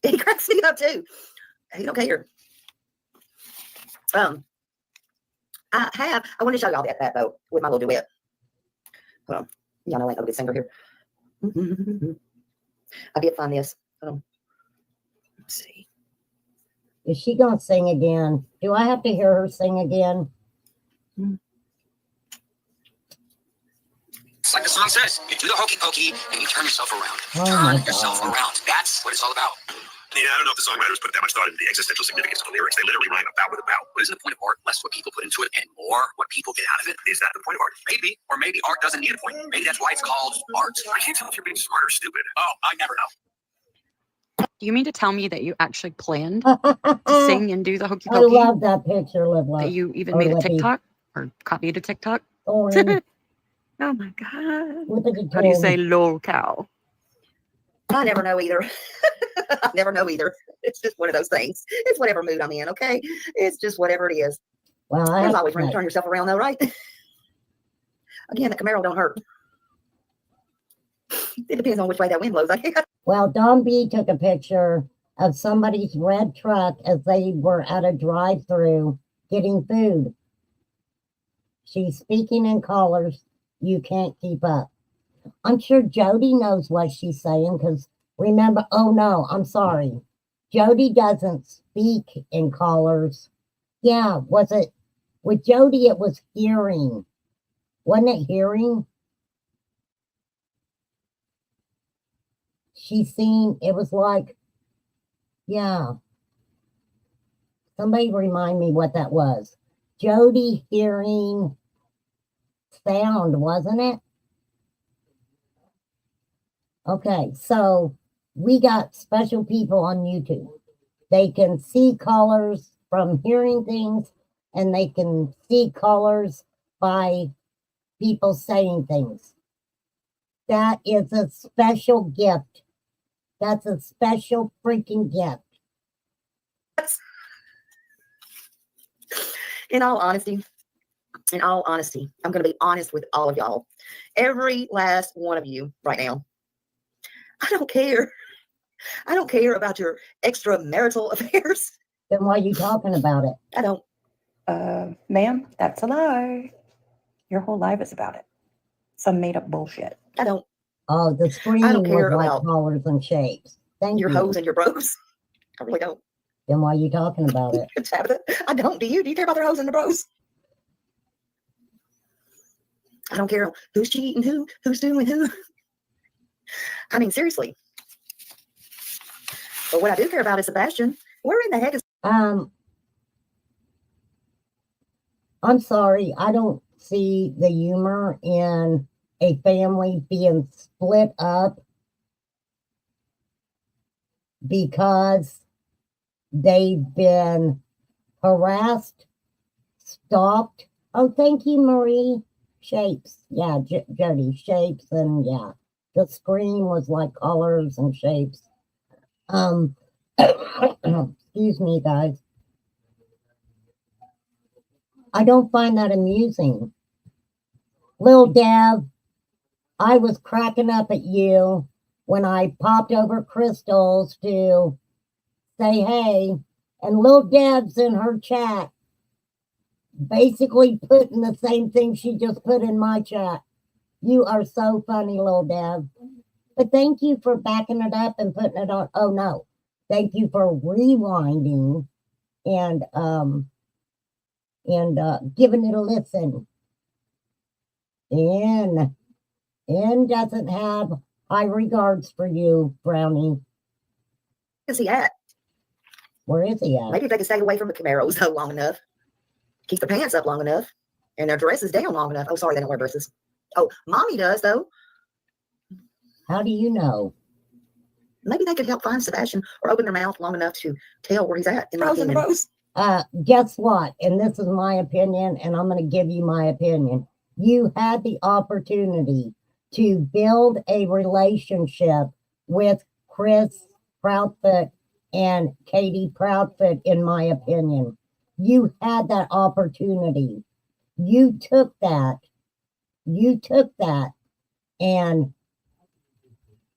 He cracks me up too. He don't care. I want to show y'all that though with my little duet. Hold on. Y'all know I ain't no good singer here. I did find this. Let's see. Is she gonna sing again? Do I have to hear her sing again? It's like the song says, you do the hokey pokey and you turn yourself around. Oh Turn yourself around. That's what it's all about. Yeah, I don't know if the songwriters put that much thought into the existential significance of the lyrics. They literally rhyme about with about. What isn't the point of art? Less what people put into it and more what people get out of it. Is that the point of art? Maybe. Or maybe art doesn't need a point. Maybe that's why it's called art. I can't tell if you're being smart or stupid. Oh, I never know. Do you mean to tell me that you actually planned to I sing and do the hokey pokey? love that picture, Liv. That you even or made a Lippy. TikTok or copied a TikTok? Orange. Oh my God. Look at the How do you tone. say lol cow? I never know either. I never know either. It's just one of those things. It's whatever mood I'm in, okay? It's just whatever it is. Well, I There's have always to room to say, turn yourself around though, right? Again, the Camaro don't hurt. It depends on which way that wind blows, I guess. well, Don B took a picture of somebody's red truck as they were at a drive-through getting food. She's speaking in colors. You can't keep up. I'm sure Jody knows what she's saying because remember, oh no, I'm sorry. Jody doesn't speak in colors. Yeah, was it with Jody? It was hearing. Wasn't it hearing? She seen, it was like, yeah. Somebody remind me what that was. Jody hearing sound, wasn't it? Okay, so we got special people on YouTube. They can see colors from hearing things, and they can see colors by people saying things. That is a special gift. That's a special freaking gift. In all honesty, I'm going to be honest with all of y'all. Every last one of you right now. I don't care. I don't care about your extramarital affairs. Then why are you talking about it? I don't. Ma'am, that's a lie. Your whole life is about it. Some made up bullshit. I don't. Oh, the screen I don't was care like about colors and shapes. Thank your you. hoes and your bros. I really don't. Then why are you talking about it? Tabitha, I don't. Do you? Do you care about their hoes and their bros? I don't care who's cheating, who's doing who. I mean, seriously. But what I do care about is Sebastian. Where in the heck is? I'm sorry. I don't see the humor in a family being split up because they've been harassed, stalked. Oh, thank you, Marie. Shapes. Yeah, Jody. Shapes and yeah. The screen was like colors and shapes. Excuse excuse me, guys. I don't find that amusing. Lil Dev, I was cracking up at you when I popped over Crystals to say hey, and Lil Dev's in her chat basically putting the same thing she just put in my chat. You are so funny, Lil Dev. But thank you for backing it up and putting it on. Oh no. Thank you for rewinding and giving it a listen. N doesn't have high regards for you, Brownie. Where's he at? Where is he at? Maybe if they could stay away from the Camaros though long enough, keep their pants up long enough, and their dresses down long enough. Oh, sorry, they don't wear dresses. Oh, mommy does though. How do you know? Maybe they could help find Sebastian or open their mouth long enough to tell where he's at. In my opinion. Guess what? And this is my opinion, and I'm going to give you my opinion. You had the opportunity to build a relationship with Chris Proudfoot and Katie Proudfoot, in my opinion. You had that opportunity. You took that. And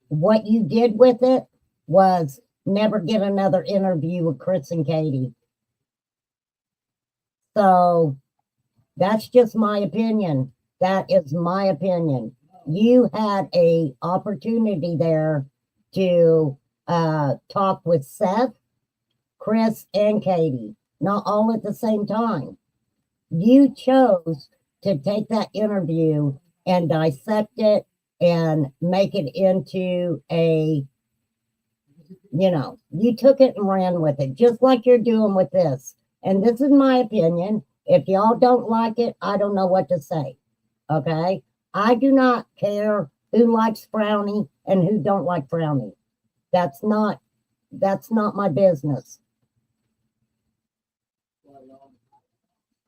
what you did with it was never get another interview with Chris and Katie. So that's just my opinion. That is my opinion. You had a opportunity there to talk with Seth, Chris, and Katie, not all at the same time. You chose to take that interview and dissect it and make it into a, you took it and ran with it, just like you're doing with this. And this is my opinion. If y'all don't like it, I don't know what to say. Okay? I do not care who likes Brownie and who don't like Brownie. That's not my business.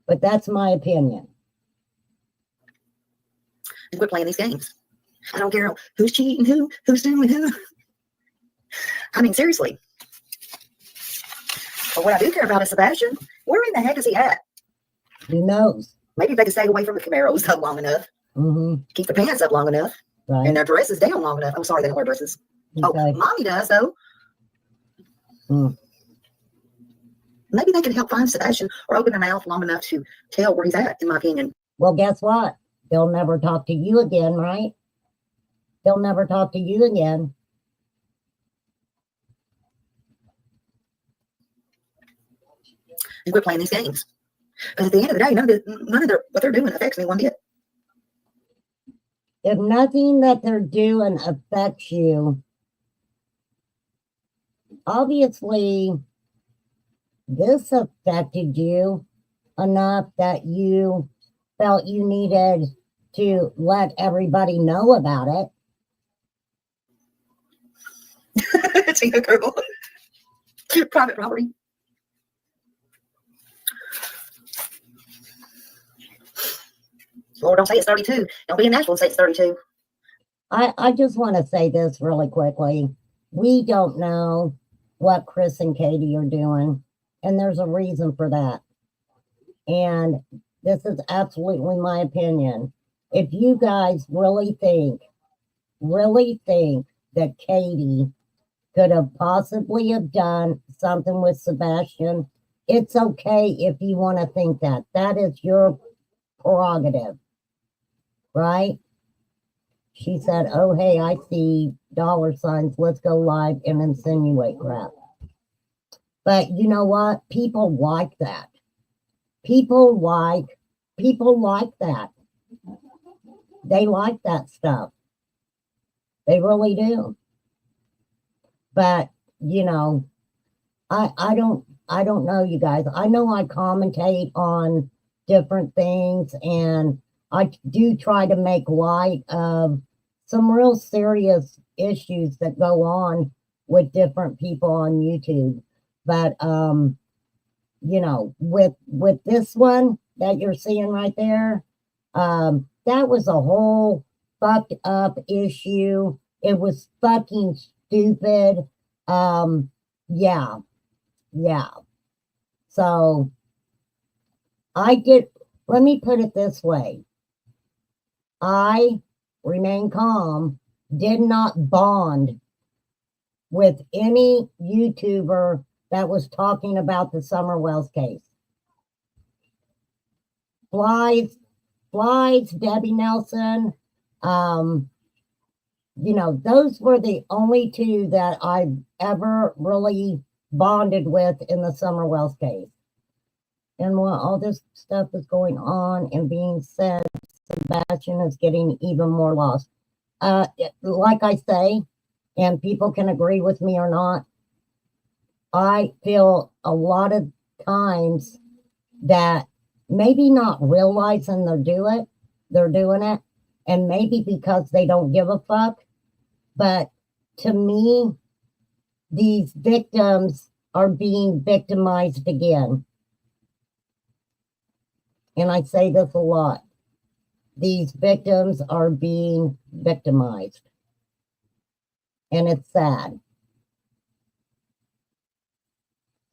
But that's my opinion. And quit playing these games. I don't care who's cheating, who's doing who. I mean, seriously. But what I do care about is Sebastian. Where in the heck is he at? Who knows? Maybe if they could stay away from the Camaros up long enough, keep their pants up long enough, right, and their dresses down long enough. Oh, sorry, they don't wear dresses. Okay. Oh, mommy does, though. Maybe they can help find Sebastian or open their mouth long enough to tell where he's at, in my opinion. Well, guess what? They'll never talk to you again, right? They'll never talk to you again. And quit playing these games. Because at the end of the day, none of what they're doing affects me one bit. If nothing that they're doing affects you, obviously this affected you enough that you felt you needed to let everybody know about it. Tina girl. Private property. Lord, don't say it's 32. Don't be in Nashville and say it's 32. I just want to say this really quickly. We don't know what Chris and Katie are doing, and there's a reason for that. And this is absolutely my opinion. If you guys really think that Katie could have possibly have done something with Sebastian, it's okay if you want to think that. That is your prerogative. Right? She said, oh, hey, I see dollar signs. Let's go live and insinuate crap. But you know what? People like that. People like that. They like that stuff. They really do. But, I don't know, you guys. I know I commentate on different things, and I do try to make light of some real serious issues that go on with different people on YouTube. But, with this one that you're seeing right there, that was a whole fucked up issue. It was fucking stupid. Yeah. Yeah. So let me put it this way. I remain calm, did not bond with any YouTuber that was talking about the Summer Wells case. Blythe, Debbie Nelson, those were the only two that I've ever really bonded with in the Summer Wells case. And while all this stuff is going on and being said, Sebastian is getting even more lost. Like I say, and people can agree with me or not, I feel a lot of times that maybe not realizing they're doing it, and maybe because they don't give a fuck. But to me, these victims are being victimized again. And I say this a lot. These victims are being victimized. And it's sad.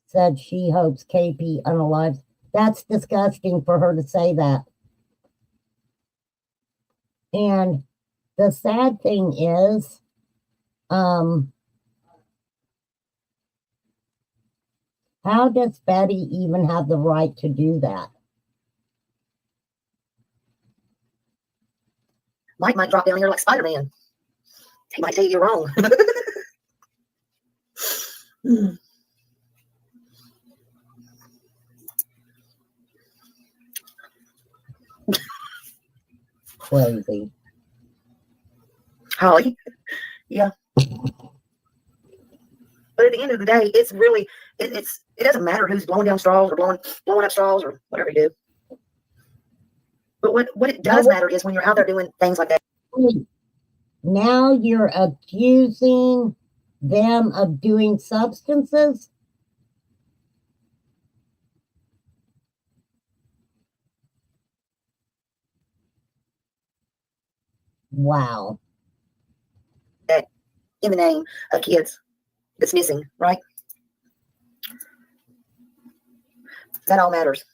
Said she hopes KP unalives. That's disgusting for her to say that. And the sad thing is, how does Betty even have the right to do that? Mike might drop down here like Spider-Man. He might tell you you're wrong. Crazy. Holly. Yeah. But at the end of the day, it's really it doesn't matter who's blowing down straws or blowing up straws or whatever you do. But what it does matter is when you're out there doing things like that. Now you're accusing them of doing substances? Wow. That in the name of kids that's missing, right? That all matters.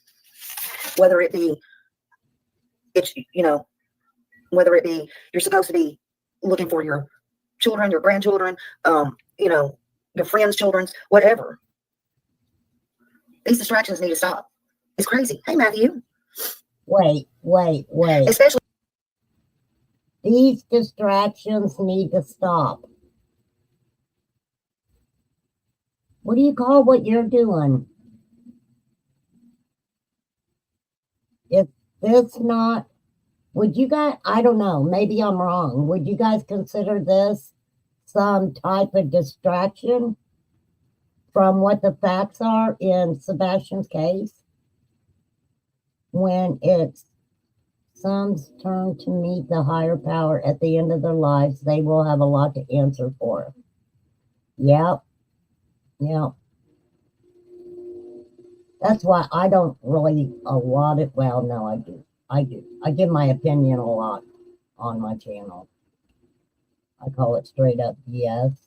Whether it be whether it be you're supposed to be looking for your children, your grandchildren, your friends' children's, whatever. These distractions need to stop. It's crazy. Hey, Matthew. Wait. Especially these distractions need to stop. What do you call what you're doing? If this not, would you guys, I don't know, maybe I'm wrong. Would you guys consider this some type of distraction from what the facts are in Sebastian's case? When it's some's turn to meet the higher power at the end of their lives, they will have a lot to answer for. Yep. That's why I don't really well, no, I do. I give my opinion a lot on my channel. I call it straight up BS.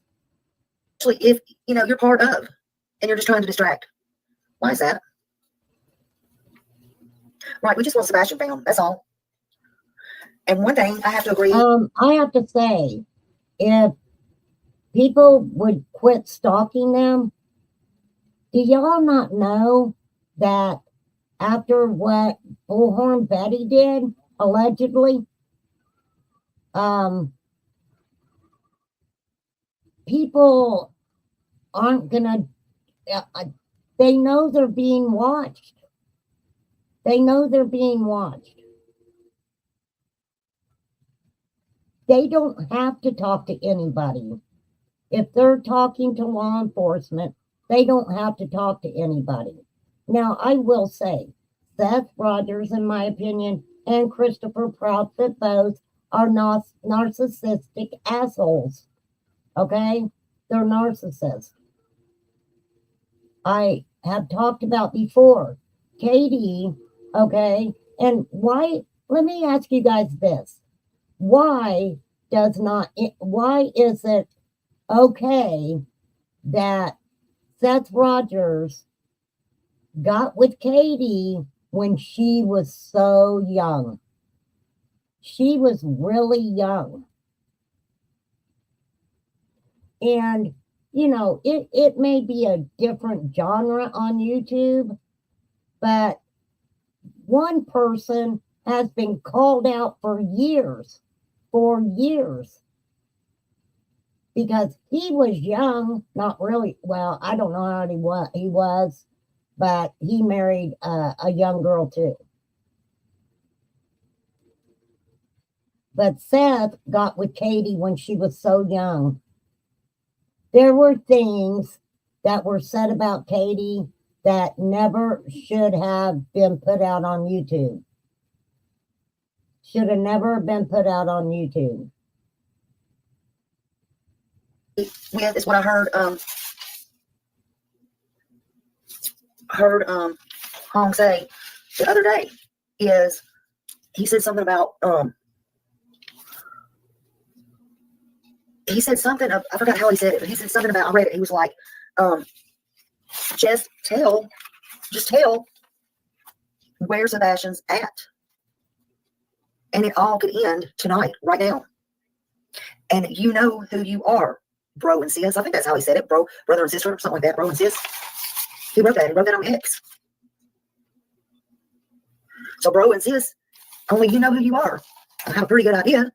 Especially if, you're part of, and you're just trying to distract. Why is that? Right, we just want Sebastian found, that's all. And one thing I have to agree. I have to say, if people would quit stalking them, do y'all not know that after what Bullhorn Betty did, allegedly, people aren't gonna, they know they're being watched. They know they're being watched. They don't have to talk to anybody. If they're talking to law enforcement, they don't have to talk to anybody. Now, I will say, Seth Rogers, in my opinion, and Christopher Profit both are narcissistic assholes. Okay? They're narcissists. I have talked about before. Katie, okay? And why, let me ask you guys this. Why is it okay that Seth Rogers got with Katie when she was so young. She was really young. And, you know, it may be a different genre on YouTube, but one person has been called out for years, because he was young, not really, well, I don't know how old he was, but he married a young girl too. But Seth got with Katie when she was so young. There were things that were said about Katie that never should have been put out on YouTube. Should have never been put out on YouTube. With is what I heard Hong say the other day. Is he said something about he said something of, I forgot how he said it, but he said something about, I read it, he was like, just tell where Sebastian's at. And it all could end tonight, right now. And you know who you are, bro and sis. I think that's how he said it, brother and sister, or something like that, bro and sis. He wrote that on X. So bro and sis, only you know who you are. I have a pretty good idea.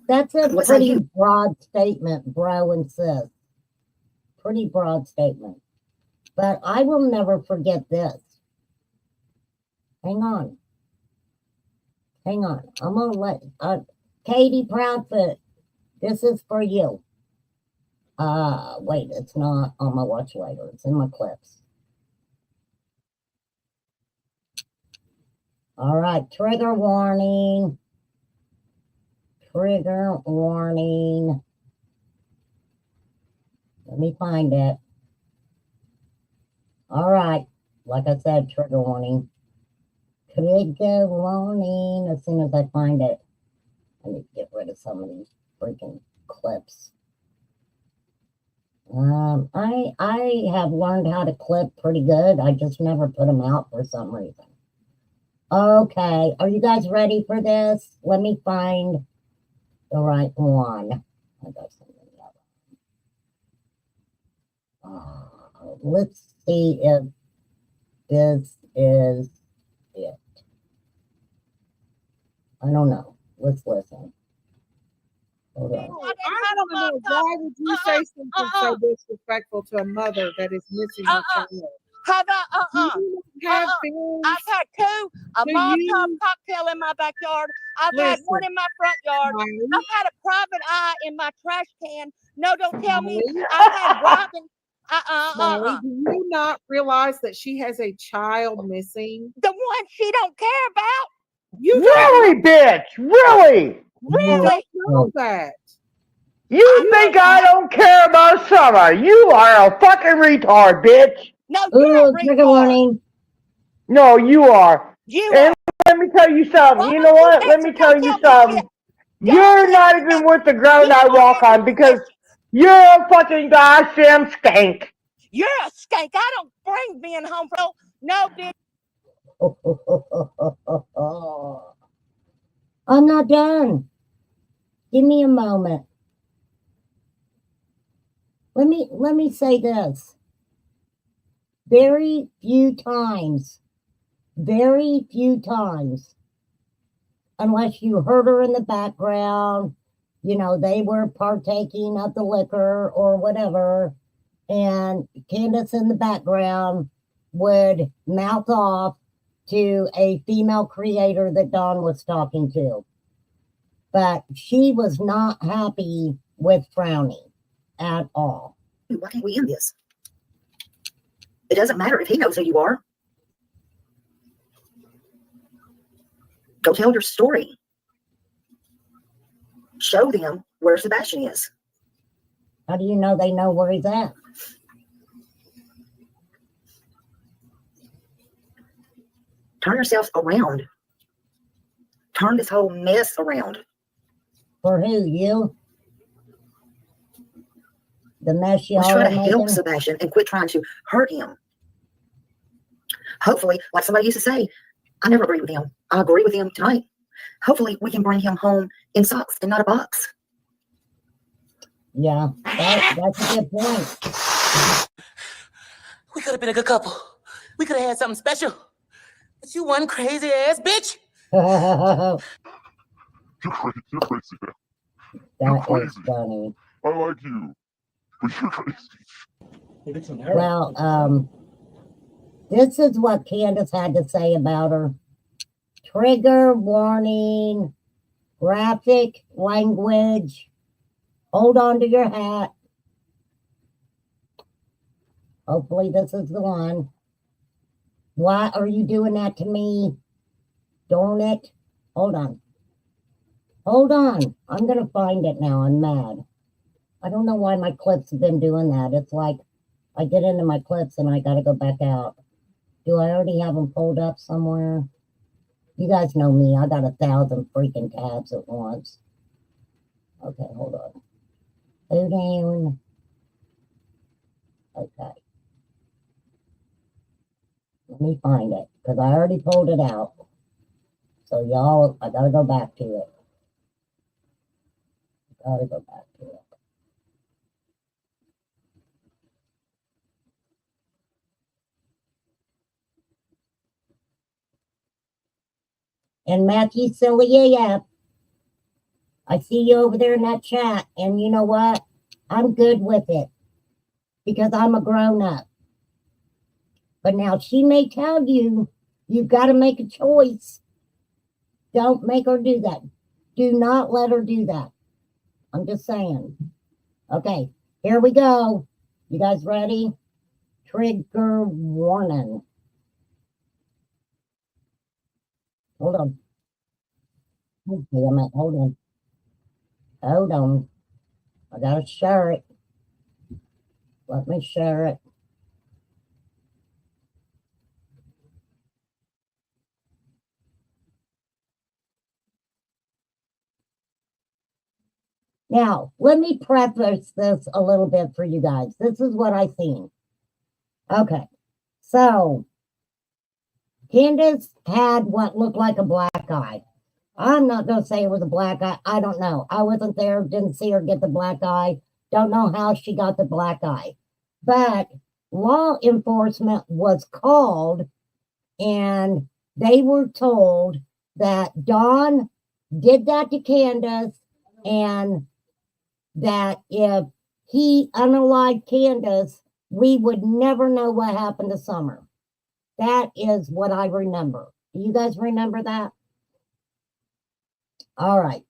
That's a pretty broad statement, bro and sis. Pretty broad statement. But I will never forget this. Hang on. I'm going to let... Katie Proudfoot, this is for you. Wait, it's not on my watch later. It's in my clips. All right, trigger warning. Trigger warning. Let me find it. All right. Like I said, trigger warning. Trigger warning. As soon as I find it. I need to get rid of some of these freaking clips. I have learned how to clip pretty good. I just never put them out for some reason. Okay. Are you guys ready for this? Let me find the right one. I got something else. Let's see if this is it. I don't know. Let's listen. Hold on. I don't know. Why would you say something so disrespectful to a mother that is missing her child? Have I? You have feelings. I've had two. A Molotov cocktail in my backyard. I've had one in my front yard. I've had a private eye in my trash can. No, don't tell me. I've had Robin. Molly, do you not realize that she has a child missing? The one she don't care about. You really, bitch? Really? Really? Know that. You think I don't care about Summer? You are a fucking retard, bitch. No, you're a trigger warning. No, you are. And let me tell you something. You know what? Let me tell you something. You're not even worth the ground I walk on because you're a fucking goddamn skank. You're a skank. I don't bring men home from no bitch. I'm not done. Give me a moment. Let me say this. Very few times, unless you heard her in the background, you know, they were partaking of the liquor or whatever, and Candace in the background would mouth off to a female creator that Dawn was talking to. But she was not happy with Frowny at all. Why can't we end this? It doesn't matter if he knows who you are. Go tell your story. Show them where Sebastian is. How do you know they know where he's at? Turn yourself around. Turn this whole mess around. For who? You? The mess y'all Let's try are to help making. Sebastian and quit trying to hurt him. Hopefully, like somebody used to say, I never agree with him. I agree with him tonight. Hopefully, we can bring him home in socks and not a box. Yeah, that's a good point. We could have been a good couple. We could have had something special. But you one crazy ass bitch. That You're crazy, man. is crazy. funny. I like you, but you're crazy. Well, this is what Candace had to say about her. Trigger warning, graphic language. Hold on to your hat. Hopefully this is the one. Why are you doing that to me? Darn it. Hold on. Hold on. I'm going to find it now. I'm mad. I don't know why my clips have been doing that. It's like I get into my clips and I got to go back out. Do I already have them pulled up somewhere? You guys know me. I got 1,000 freaking tabs at once. Okay, hold on. Go down. Okay. Let me find it because I already pulled it out. So y'all, I gotta go back to it. Gotta go back to it. And Matthew Sillia, I see you over there in that chat, and you know what? I'm good with it because I'm a grown-up. But now she may tell you, you've got to make a choice. Don't make her do that. Do not let her do that. I'm just saying. Okay, here we go. You guys ready? Trigger warning. Hold on. Oh, damn it. Hold on. Hold on. I gotta share it. Let me share it. Now, let me preface this a little bit for you guys. This is what I've seen. Okay, so Candace had what looked like a black eye. I'm not going to say it was a black eye. I don't know. I wasn't there, didn't see her get the black eye. Don't know how she got the black eye. But law enforcement was called and they were told that Dawn did that to Candace and that if he unalived Candace, we would never know what happened to Summer. That is what I remember. Do you guys remember that? All right.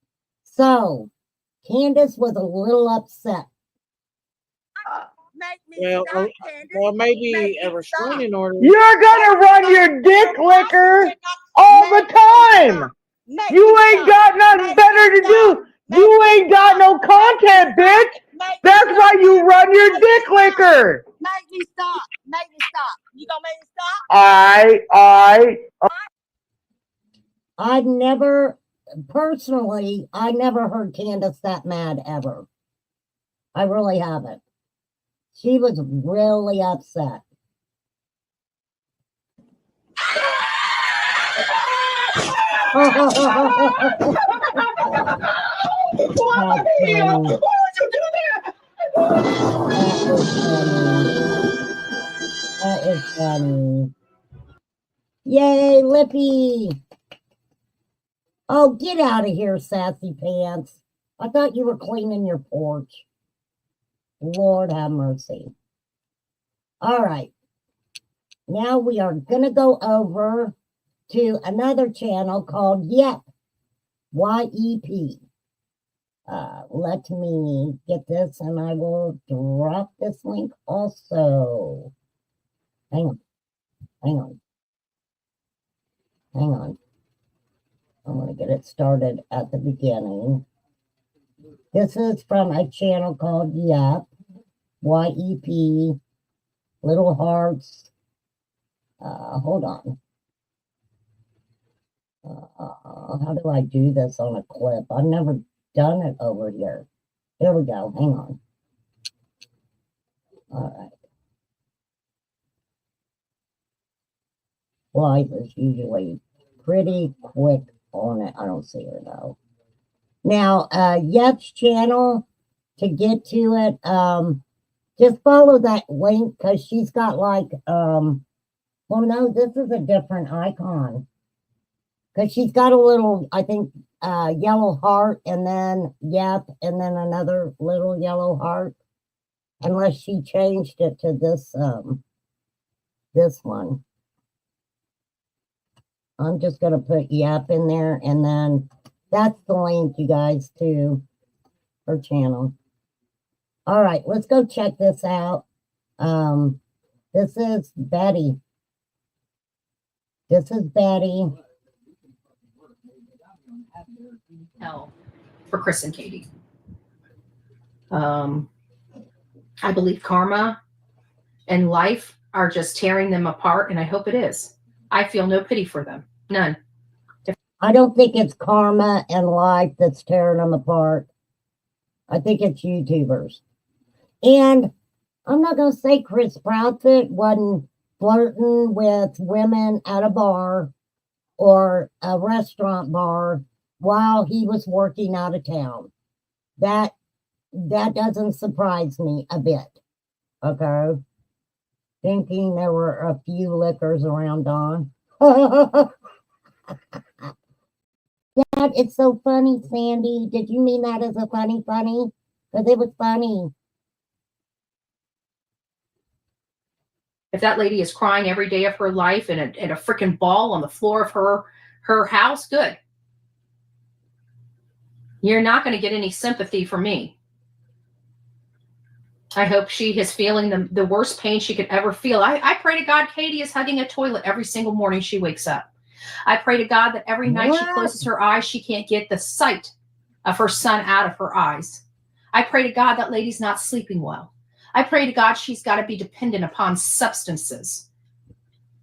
So Candace was a little upset. Well, maybe a restraining order. You're gonna run your dick licker all the time. You ain't got nothing better to do. You ain't got no content, bitch. That's why you run your dick licker. Make me stop. Make me stop. You gonna make me stop? I've never, personally, I never heard Candace that mad ever. I really haven't. She was really upset. That's funny. That is funny. Yay, Lippy. Oh, get out of here, sassy pants. I thought you were cleaning your porch. Lord have mercy. All right. Now we are going to go over to another channel called YEP. Y-E-P. Let me get this and I will drop this link also. Hang on. Hang on. Hang on. I'm going to get it started at the beginning. This is from a channel called YEP. Y-E-P. Little hearts. Hold on. How do I do this on a clip? I've never done it over here. Here we go. Hang on. All right. Liza's usually pretty quick on it. I don't see her though. Now, Yep's channel, to get to it, just follow that link because she's got like, well, no, this is a different icon. Because she's got a little, I think, yellow heart and then Yep and then another little yellow heart. Unless she changed it to this one. I'm just going to put Yep in there and then that's the link, you guys, to her channel. All right, let's go check this out. This is Betty. This is Betty. Hell for Chris and Katie. I believe karma and life are just tearing them apart, and I hope it is. I feel no pity for them. None. I don't think it's karma and life that's tearing them apart. I think it's YouTubers. And I'm not going to say Chris Proudfoot wasn't flirting with women at a bar or a restaurant bar while he was working out of town. That doesn't surprise me a bit. Okay. Thinking there were a few liquors around Dawn. Dad, it's so funny, Sandy. Did you mean that as a funny? Because it was funny. If that lady is crying every day of her life and a freaking ball on the floor of her house, good. You're not going to get any sympathy from me. I hope she is feeling the worst pain she could ever feel. I pray to God Katie is hugging a toilet every single morning she wakes up. I pray to God that every night she closes her eyes, she can't get the sight of her son out of her eyes. I pray to God that lady's not sleeping well. I pray to God she's got to be dependent upon substances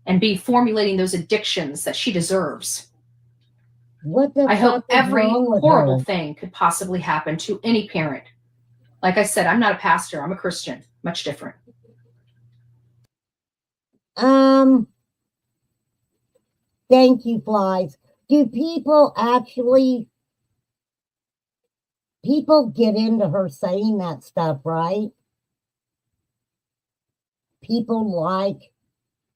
and be formulating those addictions that she deserves. I hope every horrible thing could possibly happen to any parent. Like I said, I'm not a pastor. I'm a Christian. Much different. Thank you, Flies. Do people get into her saying that stuff, right? People like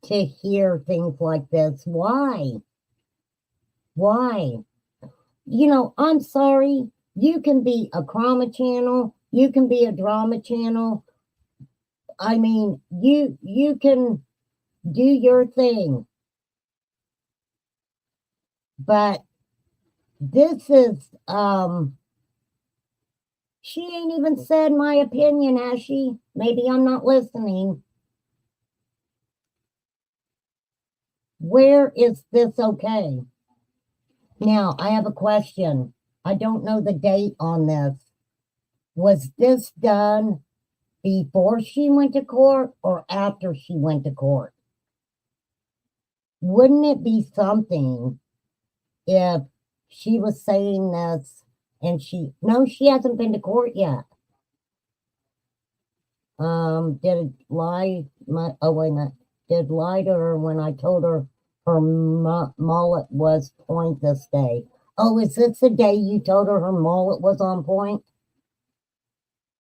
to hear things like this. Why? Why? You know, I'm sorry. You can be a trauma channel. You can be a drama channel. I mean, you can do your thing. But this is, she ain't even said my opinion, has she? Maybe I'm not listening. Where is this okay? Now, I have a question. I don't know the date on this. Was this done before she went to court or after she went to court? Wouldn't it be something if she was saying this and she hasn't been to court yet. Did lie to her when I told her her mullet was point this day. Oh, is this the day you told her mullet was on point?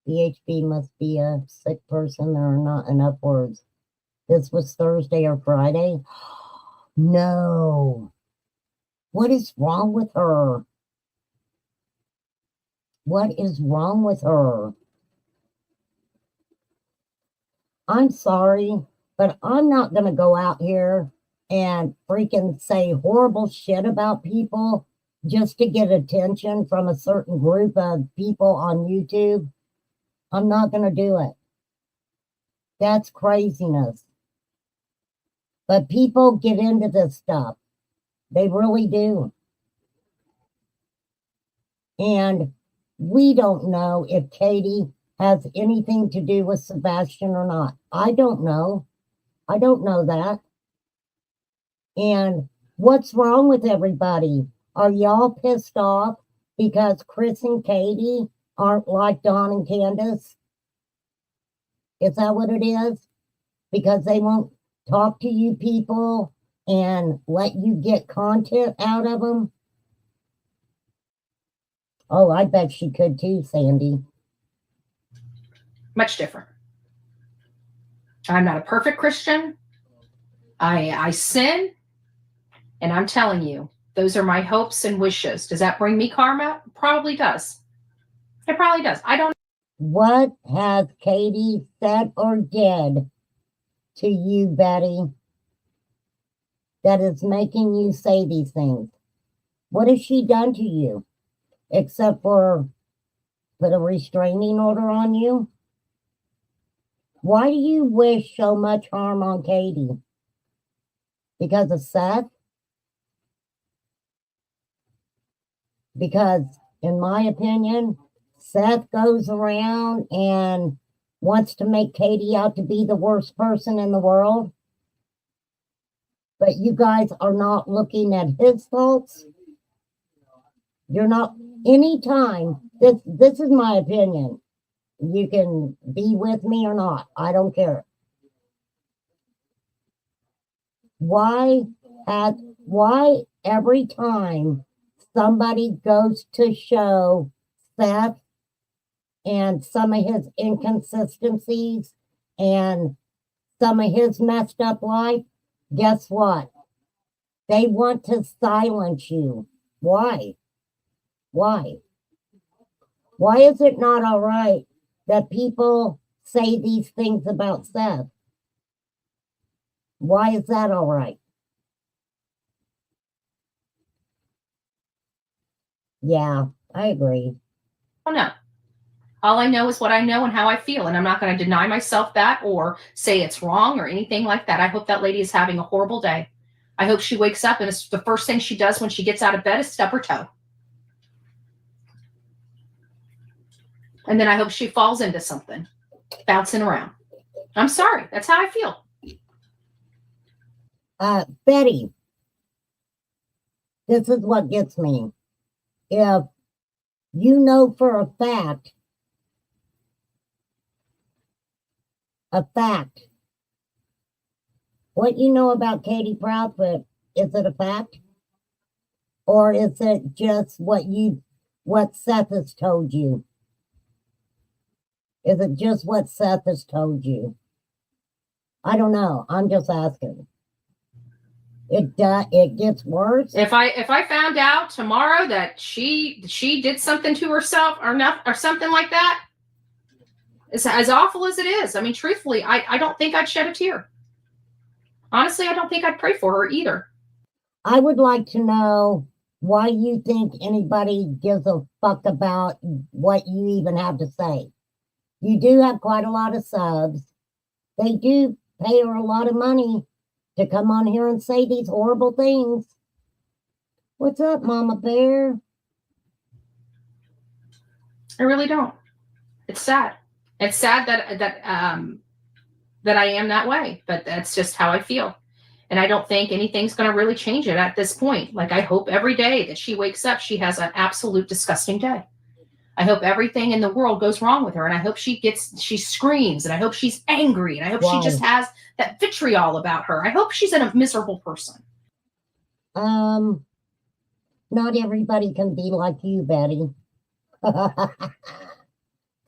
BHB must be a sick person. There are not enough words. This was Thursday or Friday? No. What is wrong with her? What is wrong with her? I'm sorry, but I'm not going to go out here and freaking say horrible shit about people just to get attention from a certain group of people on YouTube. I'm not going to do it. That's craziness. But people get into this stuff. They really do. And we don't know if Katie has anything to do with Sebastian or not. I don't know. I don't know that. And what's wrong with everybody? Are y'all pissed off because Chris and Katie aren't like Dawn and Candace? Is that what it is? Because they won't talk to you people and let you get content out of them? Oh, I bet she could too, Sandy. Much different. I'm not a perfect Christian. I sin, and I'm telling you, those are my hopes and wishes. Does that bring me karma? Probably does. It probably does. I don't. What has Katie said or did to you, Betty, that is making you say these things? What has she done to you? Except for put a restraining order on you? Why do you wish so much harm on Katie? Because of Seth? Because, in my opinion, Seth goes around and wants to make Katie out to be the worst person in the world. But you guys are not looking at his faults. You're not, anytime, this is my opinion. You can be with me or not. I don't care. Why every time somebody goes to show Seth and some of his inconsistencies and some of his messed up life, guess what? They want to silence you. Why? Why? Why is it not all right that people say these things about Seth? Why is that all right? Yeah, I agree. Oh, no. All I know is what I know and how I feel, and I'm not going to deny myself that or say it's wrong or anything like that. I hope that lady is having a horrible day. I hope she wakes up and it's the first thing she does when she gets out of bed is stub her toe. And then I hope she falls into something, bouncing around. I'm sorry. That's how I feel. Betty, this is what gets me. If you know for a fact, what you know about Katie Proudfoot, is it a fact? Or is it just what Seth has told you? Is it just what Seth has told you? I don't know. I'm just asking. It gets worse. If I found out tomorrow that she did something to herself or something like that, it's as awful as it is. I mean, truthfully, I don't think I'd shed a tear. Honestly, I don't think I'd pray for her either. I would like to know why you think anybody gives a fuck about what you even have to say. You do have quite a lot of subs. They do pay her a lot of money to come on here and say these horrible things. What's up, Mama Bear? I really don't. It's sad. It's sad that I am that way, but that's just how I feel. And I don't think anything's going to really change it at this point. Like, I hope every day that she wakes up, she has an absolute disgusting day. I hope everything in the world goes wrong with her. And I hope she screams, and I hope she's angry. And I hope she just has that vitriol about her. I hope she's a miserable person. Not everybody can be like you, Betty.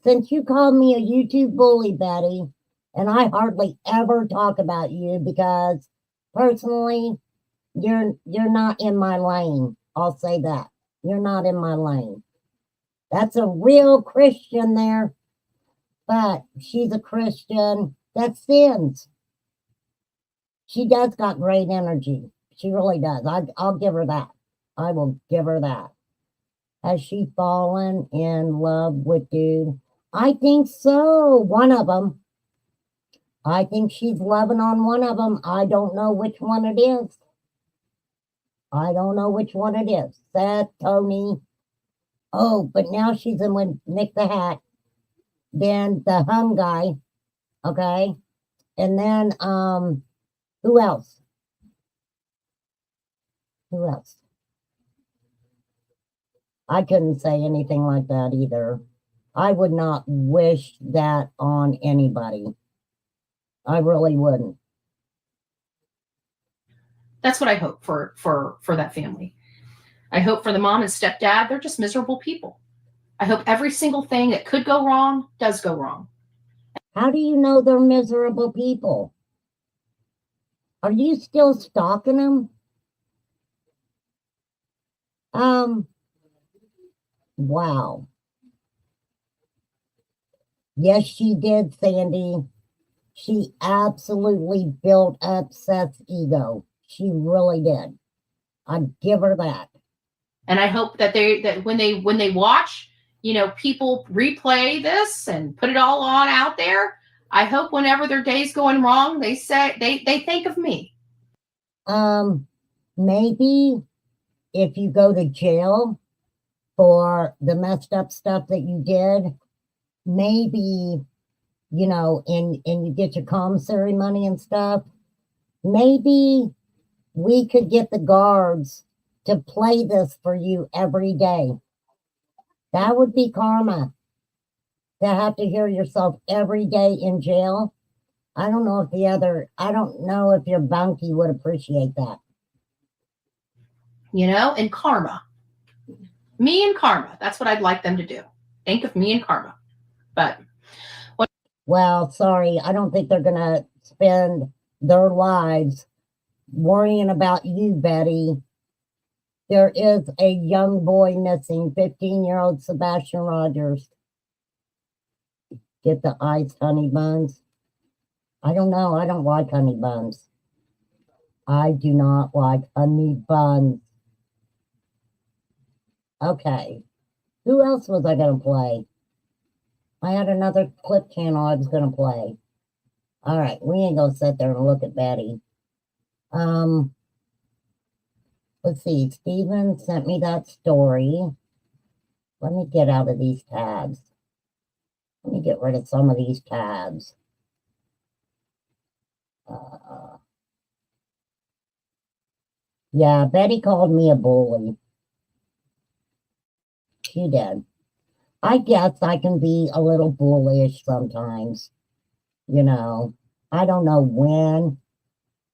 Since you called me a YouTube bully, Betty, and I hardly ever talk about you because personally, you're not in my lane. I'll say that. You're not in my lane. That's a real Christian there, but she's a Christian that sins. She does got great energy. She really does. I'll give her that. I will give her that. Has she fallen in love with dude? I think so. One of them. I think she's loving on one of them. I don't know which one it is. I don't know which one it is. Seth, Tony. Oh, but now she's in with Nick the Hat. Then the hung guy. Okay. And then, who else? Who else? I couldn't say anything like that either. I would not wish that on anybody. I really wouldn't. That's what I hope for that family. I hope for the mom and stepdad, they're just miserable people. I hope every single thing that could go wrong does go wrong. How do you know they're miserable people? Are you still stalking them? Wow. Yes, she did, Sandy. She absolutely built up Seth's ego. She really did. I'd give her that. And I hope that when they watch, people replay this and put it all on out there. I hope whenever their day's going wrong, they say they think of me. Maybe if you go to jail for the messed up stuff that you did, maybe, and you get your commissary money and stuff, maybe we could get the guards to play this for you every day. That would be karma. To have to hear yourself every day in jail. I don't know if your bunkie would appreciate that. And karma. Me and karma. That's what I'd like them to do. Think of me and karma. But well, sorry, I don't think they're gonna spend their lives worrying about you, Betty. There is a young boy missing, 15-year-old Sebastian Rogers. Get the iced honey buns. I don't know. I don't like honey buns. I do not like honey buns. Okay. Who else was I going to play? I had another clip channel I was going to play. All right. We ain't going to sit there and look at Betty. Let's see. Steven sent me that story. Let me get out of these tabs. Let me get rid of some of these tabs. Yeah, Betty called me a bully. She did. I guess I can be a little bullish sometimes. I don't know when,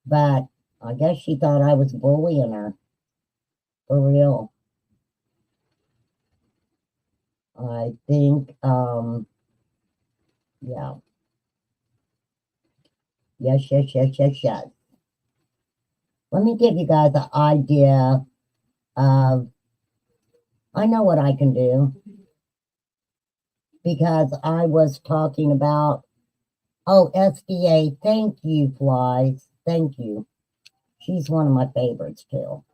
but I guess she thought I was bullying her. For real. I think, yeah. Yes. Let me give you guys an idea of, I know what I can do. Because I was talking about, SDA, thank you, Flies. Thank you. She's one of my favorites, too.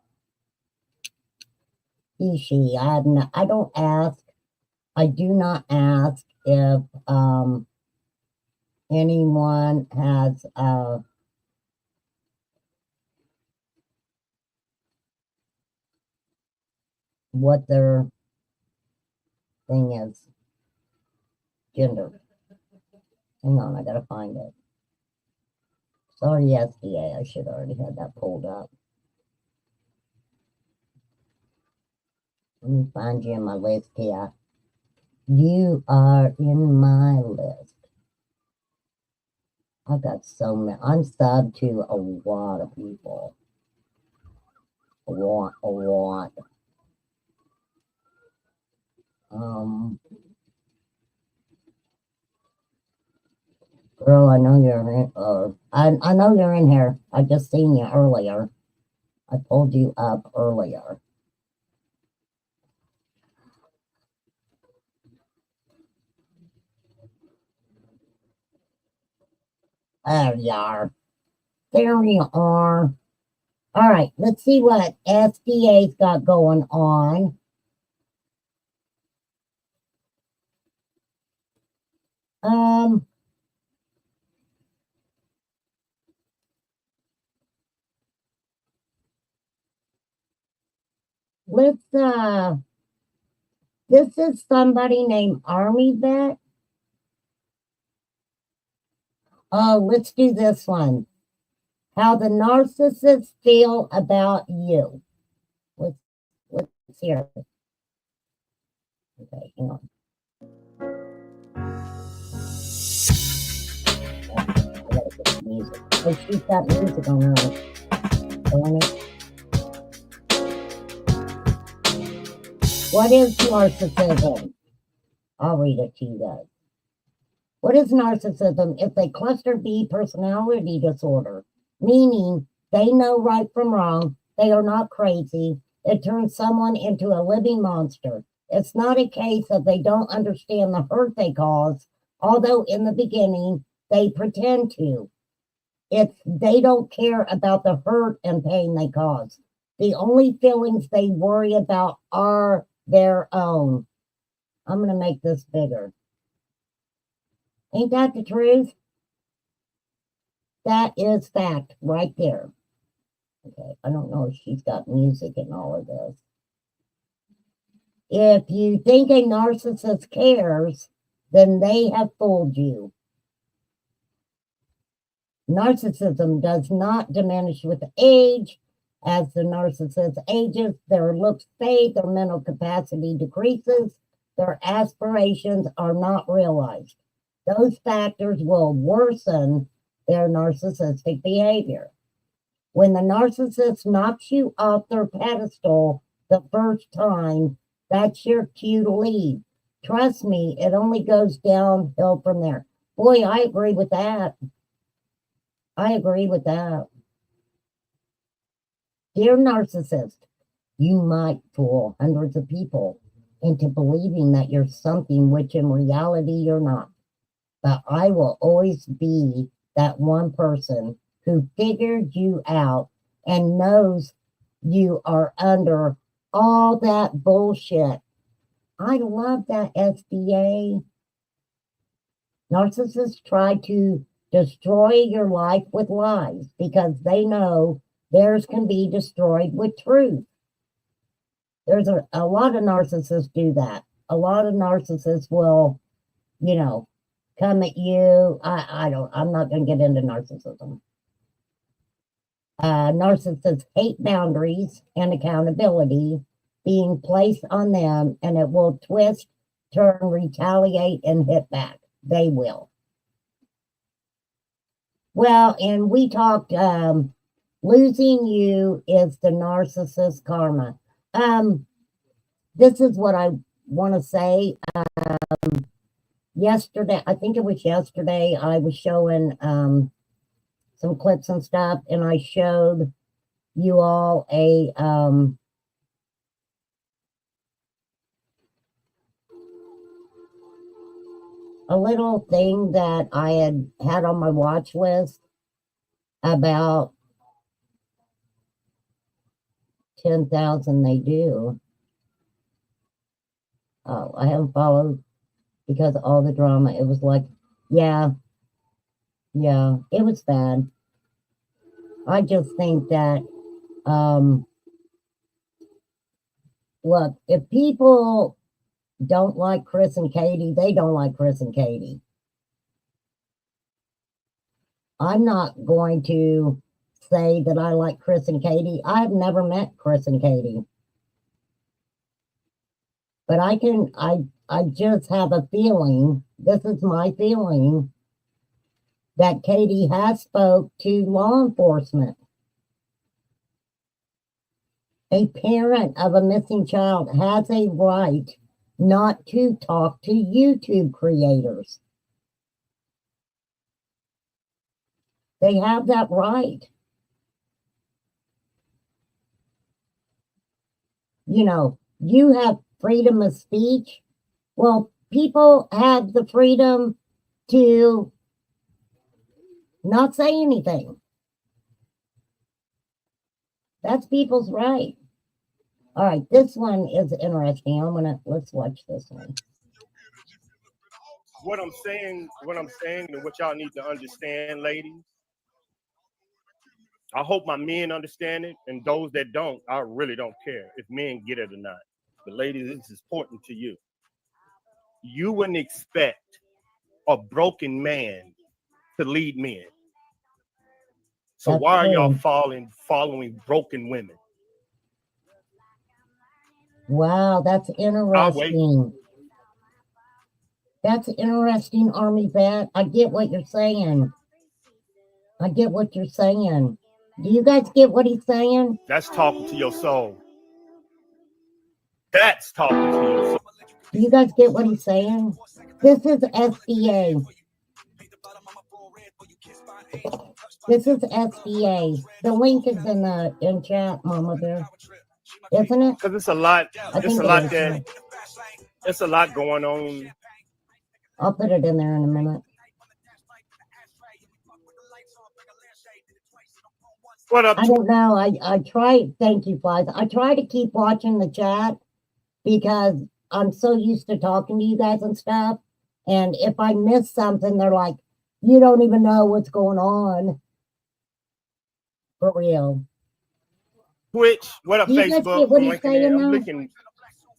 She. I don't ask. I do not ask if anyone has what their thing is. Gender. Hang on, I gotta find it. Sorry, SDA. I should already have that pulled up. Let me find you in my list here. You are in my list. I've got so many. I'm subbed to a lot of people. A lot. Girl, I know you're in. I know you're in here. I just seen you earlier. I pulled you up earlier. There you are. There you are. All right, let's see what SDA's got going on. Let's this is somebody named Army Vet. Oh, let's do this one. How the narcissists feel about you. Let's hear it. Okay, hang on. music. Oh, she's got music on her. Darn it. What is narcissism? I'll read it to you guys. What is narcissism? It's a cluster B personality disorder, meaning they know right from wrong. They are not crazy. It turns someone into a living monster. It's not a case of they don't understand the hurt they cause, although in the beginning they pretend to. It's they don't care about the hurt and pain they cause. The only feelings they worry about are their own. I'm going to make this bigger. Ain't that the truth? That is fact right there. Okay, I don't know if she's got music in all of this. If you think a narcissist cares, then they have fooled you. Narcissism does not diminish with age. As the narcissist ages, their looks fade, their mental capacity decreases, their aspirations are not realized. Those factors will worsen their narcissistic behavior. When the narcissist knocks you off their pedestal the first time, that's your cue to leave. Trust me, it only goes downhill from there. Boy, I agree with that. I agree with that. Dear narcissist, you might fool hundreds of people into believing that you're something which in reality you're not. But I will always be that one person who figured you out and knows you are under all that bullshit. I love that, SBA. Narcissists try to destroy your life with lies because they know theirs can be destroyed with truth. There's a lot of narcissists do that. A lot of narcissists will, come at you. I'm not going to get into narcissism. Narcissists hate boundaries and accountability being placed on them, and it will twist, turn, retaliate, and hit back. They will. Well, and we talked, losing you is the narcissist karma. This is what I want to say. Yesterday, I think it was yesterday, I was showing some clips and stuff, and I showed you all a little thing that I had on my watch list about 10,000 they do. Oh, I haven't followed because of all the drama. It was like, yeah, it was bad. I just think that, look, if people don't like Chris and Katie, they don't like Chris and Katie. I'm not going to say that I like Chris and Katie. I've never met Chris and Katie. But I just have a feeling, this is my feeling, that Katie has spoke to law enforcement. A parent of a missing child has a right not to talk to YouTube creators. They have that right. You have freedom of speech. Well, people have the freedom to not say anything. That's people's right. All right, this one is interesting. Let's watch this one. What I'm saying, and what y'all need to understand, ladies. I hope my men understand it, and those that don't, I really don't care if men get it or not. But ladies, this is important to you. You wouldn't expect a broken man to lead men. So That's why are y'all true. following broken women? Wow, that's interesting. That's interesting, Army Vet. I get what you're saying. I get what you're saying. Do you guys get what he's saying? That's talking to your soul. That's talking to your soul. Do you guys get what he's saying? This is SBA. This is SBA. The link is in chat, Mama Bear. Isn't it? Because it's a lot. I think It's a lot going on. I'll put it in there in a minute. What up? I don't know. I try. Thank you, Flies. I try to keep watching the chat because I'm so used to talking to you guys and stuff. And if I miss something, they're like, "You don't even know what's going on." For real. Twitch. What up, Do you guys Facebook? get what he's saying I'm now? looking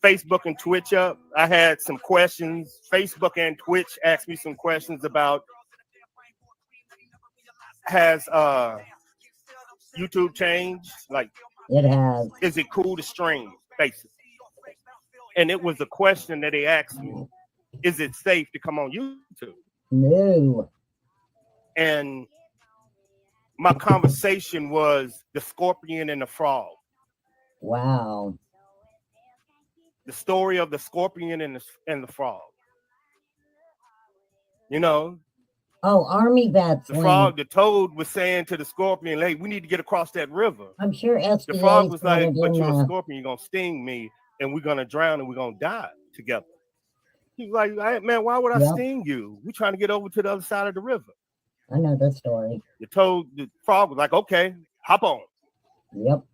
Facebook and Twitch up. I had some questions. Facebook and Twitch asked me some questions about has YouTube changed? Like, it has. Is it cool to stream? Basically. And it was a question that they asked me. Is it safe to come on YouTube? No. And my conversation was the scorpion and the frog. Wow. The story of the scorpion and the frog. You know? Oh, Army vets. The frog, the toad was saying to the scorpion, "Hey, we need to get across that river." I'm sure SBA. The frog was like, "But you're a scorpion, you're gonna sting me, and we're gonna drown and we're gonna die together." He's like, "Man, why would I sting you? We're trying to get over to the other side of the river." I know the story. The frog was like, "Okay, hop on." Yep.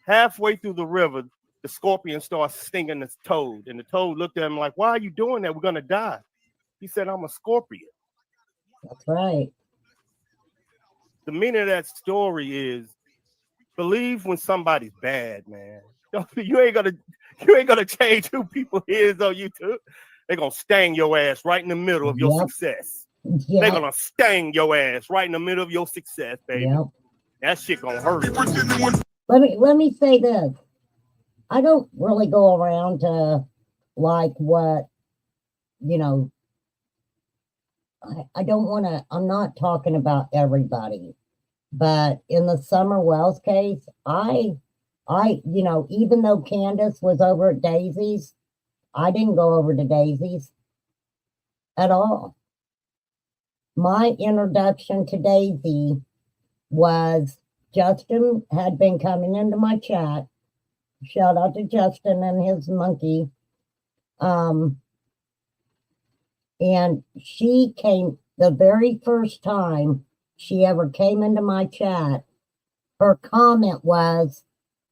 Halfway through the river, the scorpion starts stinging the toad, and the toad looked at him like, "Why are you doing that? We're gonna die." He said, "I'm a scorpion." That's right. The meaning of that story is believe when somebody's bad, man. You ain't gonna change who people is on YouTube. They're gonna sting your ass right in the middle of your success. Yep. They're gonna sting your ass right in the middle of your success, baby. Yep. That shit gonna hurt. Let me say this. I don't really go around to like what, you know, I don't want to, I'm not talking about everybody, but in the Summer Wells case, you know, even though Candace was over at Daisy's, I didn't go over to Daisy's at all. My introduction to Daisy was Justin had been coming into my chat. Shout out to Justin and his monkey. And she came the very first time she ever came into my chat. Her comment was,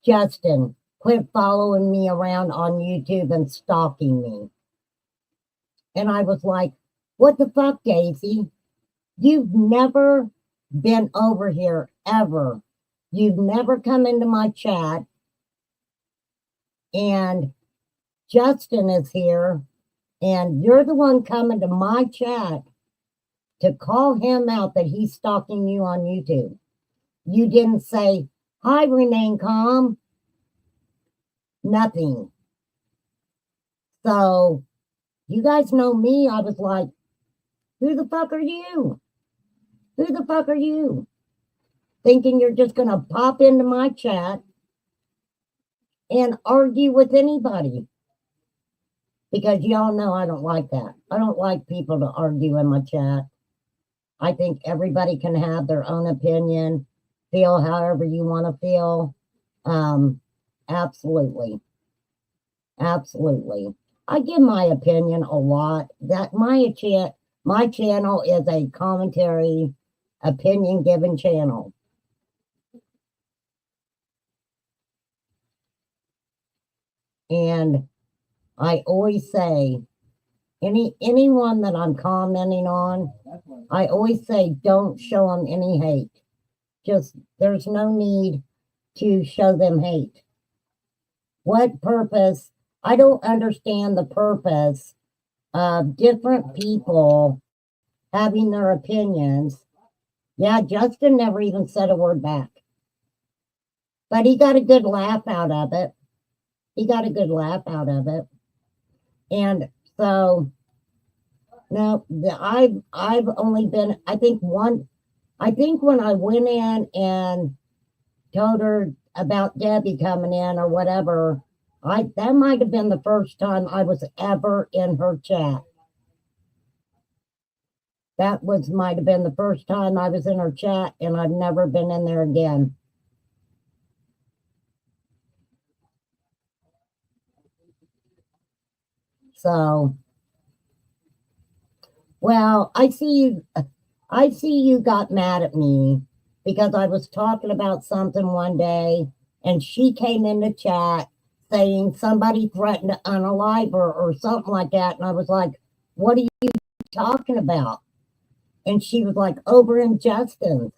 "Justin, quit following me around on YouTube and stalking me." And I was like, "What the fuck, Daisy? You've never been over here ever. You've never come into my chat. And Justin is here. And you're the one coming to my chat to call him out that he's stalking you on YouTube. You didn't say, 'Hi, remain calm.' Nothing." So you guys know me. I was like, who the fuck are you? Who the fuck are you? Thinking you're just going to pop into my chat and argue with anybody. Because y'all know I don't like that. I don't like people to argue in my chat. I think everybody can have their own opinion, feel however you want to feel. Absolutely. Absolutely. I give my opinion a lot. That my channel is a commentary, opinion given channel. And I always say, anyone that I'm commenting on, I always say, don't show them any hate. Just, there's no need to show them hate. What purpose? I don't understand the purpose of different people having their opinions. Yeah, Justin never even said a word back. But he got a good laugh out of it. He got a good laugh out of it. And so, no, I've only been, I think I think when I went in and told her about Debbie coming in or whatever, that might have been the first time I was ever in her chat. That might have been the first time I was in her chat, and I've never been in there again. So, well, I see you got mad at me because I was talking about something one day, and she came in the chat saying somebody threatened to unalive her or something like that, and I was like, what are you talking about? And she was like, over in Justin's.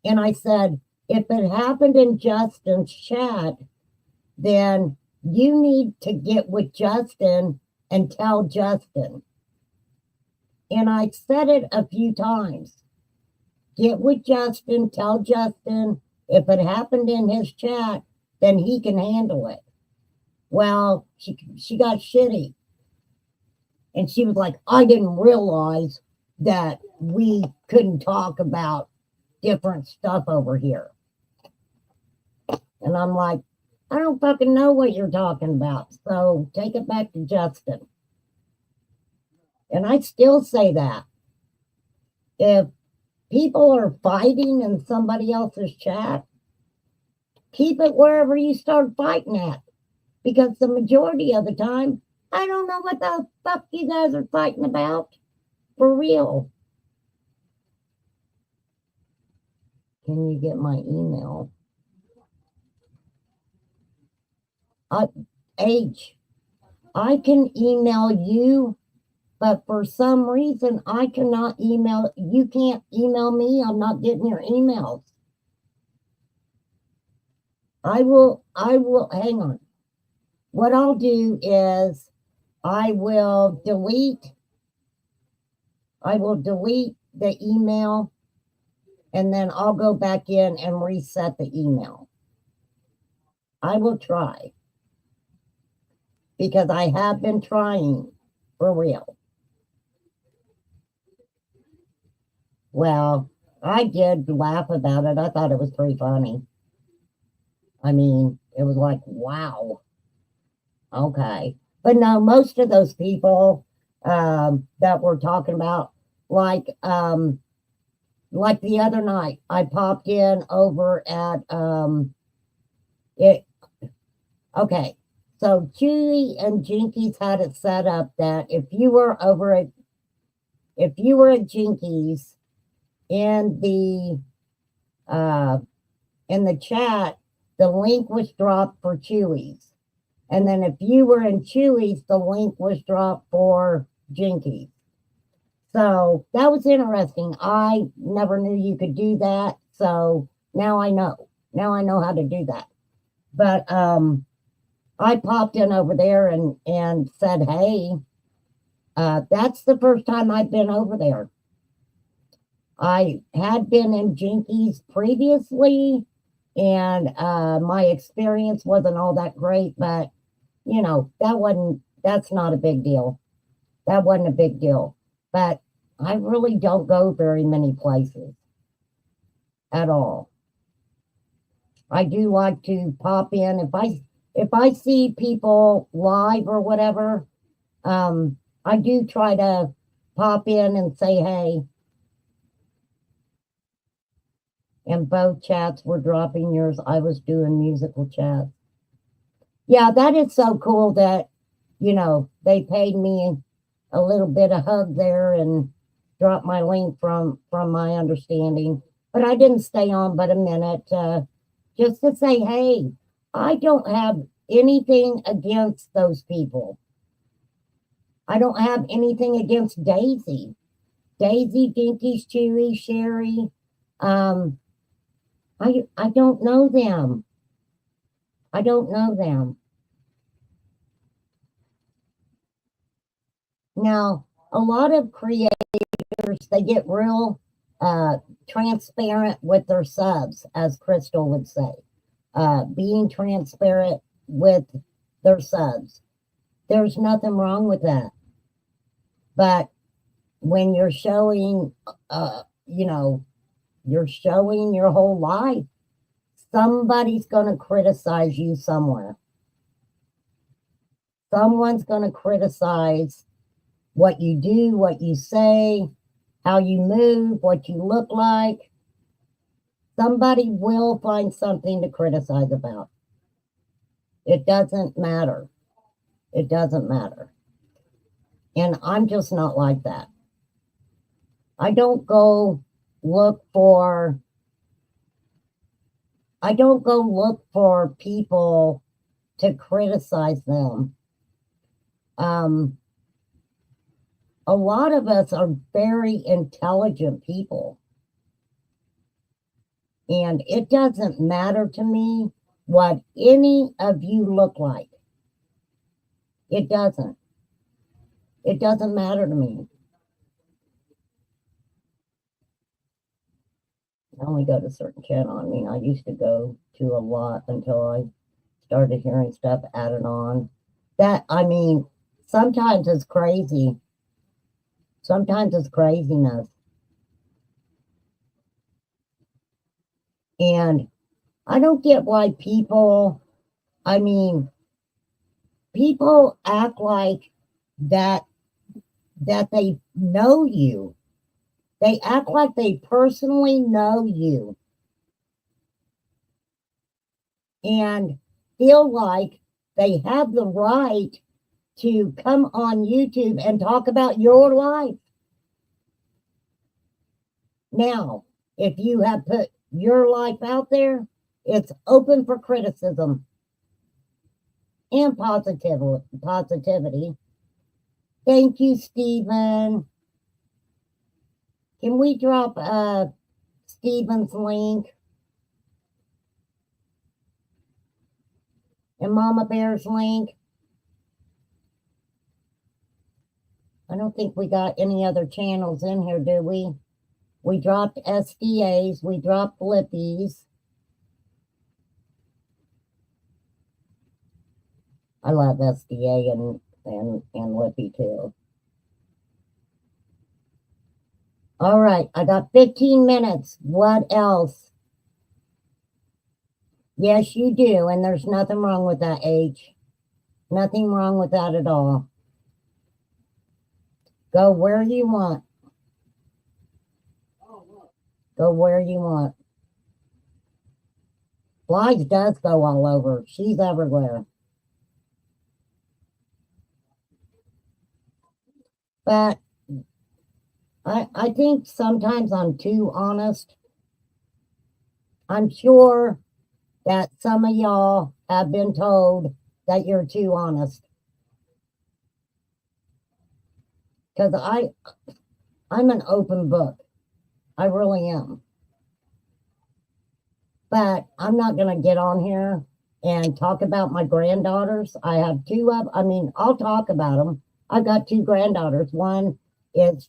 And I said, if it happened in Justin's chat, then you need to get with Justin and tell Justin. And I said it a few times. Get with Justin, tell Justin if it happened in his chat, then he can handle it. Well, she got shitty. And she was like, I didn't realize that we couldn't talk about different stuff over here. And I'm like, I don't fucking know what you're talking about. So take it back to Justin. And I still say that. If people are fighting in somebody else's chat, keep it wherever you start fighting at. Because the majority of the time, I don't know what the fuck you guys are fighting about. For real. Can you get my email? H, I can email you, but for some reason I cannot email. You can't email me. I'm not getting your emails. I will, hang on. What I'll do is I will delete the email, and then I'll go back in and reset the email. I will try. Because I have been trying, for real. Well, I did laugh about it. I thought it was pretty funny. I mean, it was like, wow. Okay. But no, most of those people that we're talking about, like the other night, I popped in over at it. Okay. So Chewy and Jinkies had it set up that if you were at Jinkies in the chat, the link was dropped for Chewy's. And then if you were in Chewy's, the link was dropped for Jinkies. So that was interesting. I never knew you could do that. So now I know. Now I know how to do that. But I popped in over there and said, hey, that's the first time I've been over there. I had been in Jinkies previously, and my experience wasn't all that great, but you know, that's not a big deal. That wasn't a big deal. But I really don't go very many places at all. I do like to pop in if I see people live or whatever, I do try to pop in and say, hey. And both chats were dropping yours. I was doing musical chats. Yeah, that is so cool that, you know, they paid me a little bit of hug there and dropped my link from my understanding. But I didn't stay on but a minute just to say, hey, I don't have anything against those people. I don't have anything against Daisy. Daisy, Dinky, Chewy, Sherry. I don't know them. I don't know them. Now, a lot of creators, they get real transparent with their subs, as Crystal would say. Being transparent with their subs. There's nothing wrong with that. But when you're showing, you know, You're showing your whole life. Somebody's going to criticize you somewhere. Someone's going to criticize what you do, what you say, how you move, what you look like. Somebody will find something to criticize about. It doesn't matter. It doesn't matter. And I'm just not like that. I don't go look for people to criticize them. A lot of us are very intelligent people. And it doesn't matter to me what any of you look like. It doesn't. It doesn't matter to me. I only go to certain channel. I mean, I used to go to a lot until I started hearing stuff added on. That, I mean, sometimes it's crazy. Sometimes it's craziness. And I don't get why people act like that they know you. They act like they personally know you and feel like they have the right to come on YouTube and talk about your life. Now, if you have put your life out there, it's open for criticism and positivity. Thank you, Stephen. Can we drop Stephen's link? And Mama Bear's link? I don't think we got any other channels in here, do we? We dropped SDAs. We dropped Lippies. I love SDA and Lippy too. All right, I got 15 minutes. What else? Yes, you do, and there's nothing wrong with that, H. Nothing wrong with that at all. Go where you want. Go where you want. Blige does go all over. She's everywhere. But I think sometimes I'm too honest. I'm sure that some of y'all have been told that you're too honest. Because I'm an open book. I really am. But I'm not going to get on here and talk about my granddaughters. I have two of, I'll talk about them. I've got two granddaughters. One is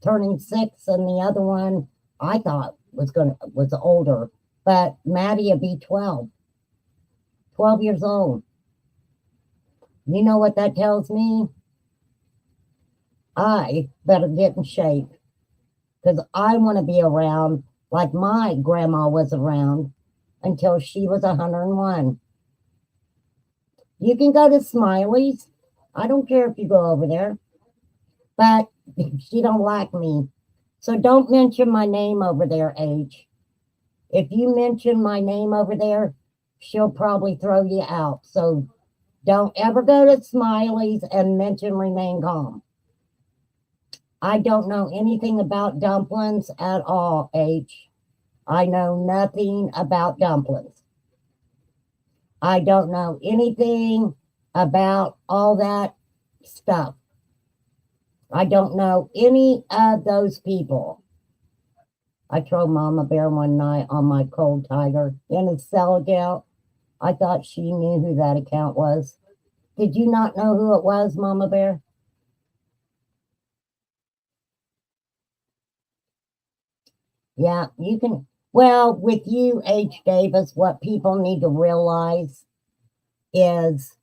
turning 6 and the other one I thought was older. But Maddie will be 12 years old. You know what that tells me? I better get in shape because I want to be around like my grandma was around until she was 101. You can go to Smiley's. I don't care if you go over there, but she don't like me. So don't mention my name over there, H. If you mention my name over there, she'll probably throw you out. So don't ever go to Smiley's and mention Remain Calm. I don't know anything about dumplings at all, H. I know nothing about dumplings. I don't know anything about all that stuff. I don't know any of those people. I told Mama Bear one night on my Cold Tiger in a cell account. I thought she knew who that account was. Did you not know who it was, Mama Bear? Yeah, you can. Well, with you, H. Davis, what people need to realize is,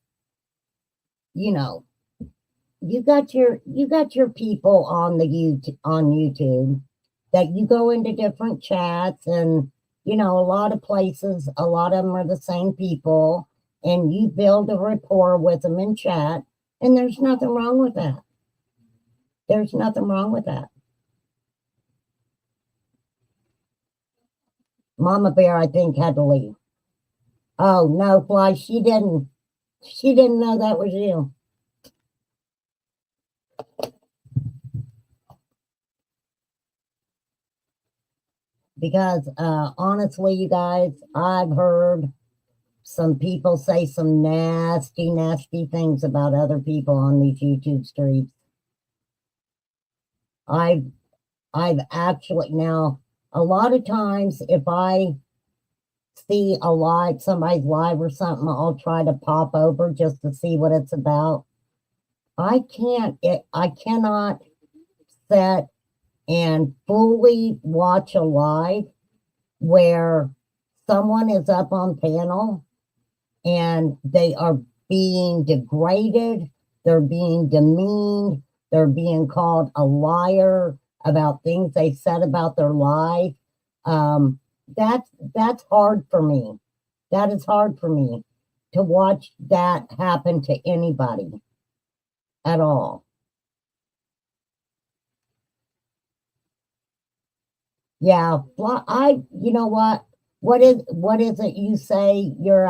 you know, you got your people on YouTube, that you go into different chats and, you know, a lot of places, a lot of them are the same people, and you build a rapport with them in chat, and there's nothing wrong with that. There's nothing wrong with that. Mama Bear, I think, had to leave. Oh, no, Fly, she didn't know that was you. Because honestly, you guys, I've heard some people say some nasty, nasty things about other people on these YouTube streets. I've actually, now, a lot of times if I see a live, somebody's live or something, I'll try to pop over just to see what it's about. I cannot sit and fully watch a live where someone is up on panel and they are being degraded, they're being demeaned, they're being called a liar about things they said about their life. That's hard for me. That is hard for me to watch that happen to anybody at all. Yeah, well, you know what? What is it you say? You're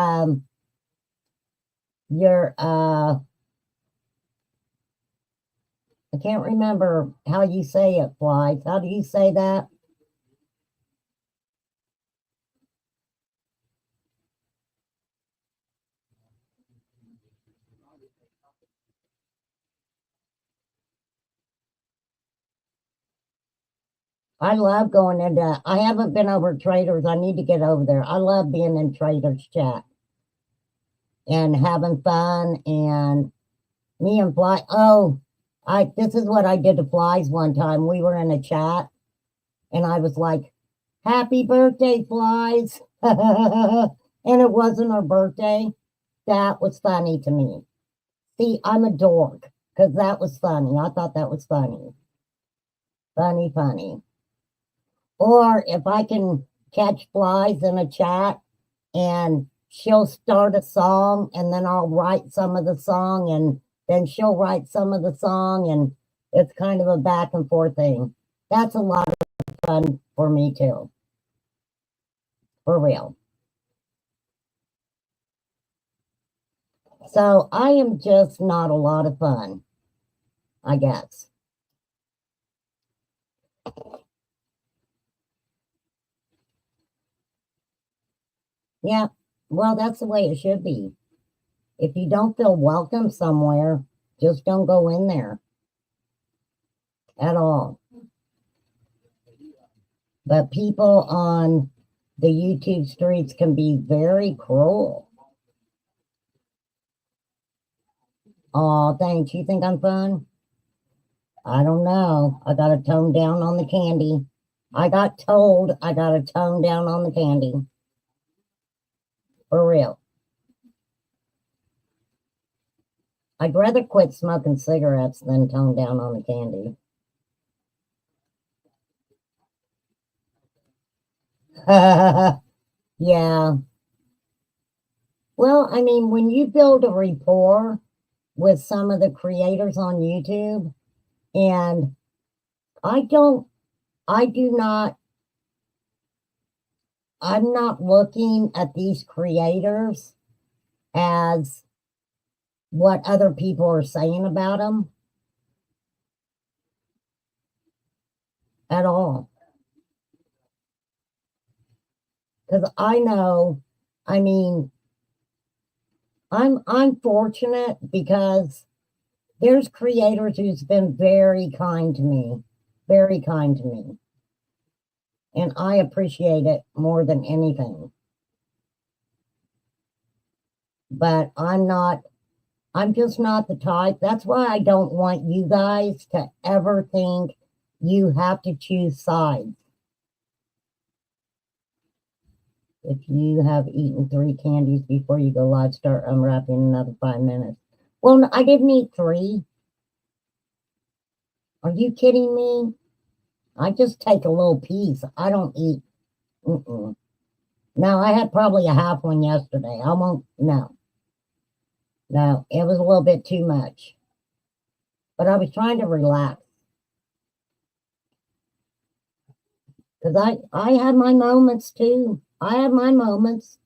I can't remember how you say it, Flies. How do you say that? I love going into, I haven't been over Traders. I need to get over there. I love being in Traders chat and having fun, and me and Fly. Oh, this is what I did to Flies one time. We were in a chat and I was like, happy birthday, Flies. And it wasn't her birthday. That was funny to me. See, I'm a dork because that was funny. I thought that was funny. Funny, funny. Or if I can catch Flies in a chat and she'll start a song and then I'll write some of the song and then she'll write some of the song, and it's kind of a back and forth thing. That's a lot of fun for me too. For real. So I am just not a lot of fun, I guess. Yeah, well, that's the way it should be. If you don't feel welcome somewhere, just don't go in there at all. But people on the YouTube streets can be very cruel. Oh, thanks. You think I'm fun? I don't know. I got to tone down on the candy. I got told I got to tone down on the candy. For real. I'd rather quit smoking cigarettes than tone down on the candy. Yeah. Well, I mean, when you build a rapport with some of the creators on YouTube, and I'm not looking at these creators as what other people are saying about them at all. Because I know, I mean, I'm fortunate because there's creators who's been very kind to me, very kind to me. And I appreciate it more than anything. But I'm just not the type. That's why I don't want you guys to ever think you have to choose sides. If you have eaten 3 candies before you go live, start unwrapping another 5 minutes. Well, no, I didn't eat 3. Are you kidding me? I just take a little piece. I don't eat. Mm-mm. No, I had probably a half one yesterday. I won't. No, it was a little bit too much. But I was trying to relax because I had my moments too. I had my moments.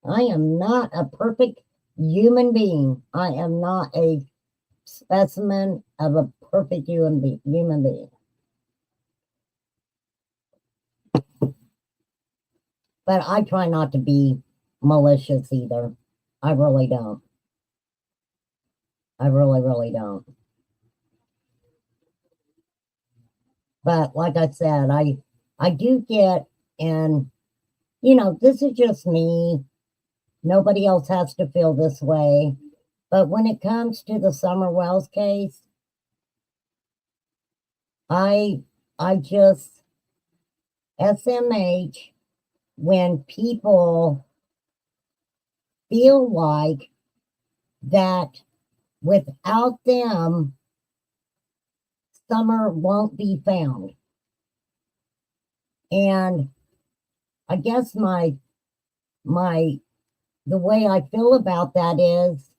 I am not a perfect human being. I am not a specimen of a perfect human being. But I try not to be malicious either. I really don't. I really, really don't. But like I said, I do get, and you know, this is just me. Nobody else has to feel this way. But when it comes to the Summer Wells case, I just SMH when people feel like that without them, Summer won't be found. And I guess the way I feel about that is,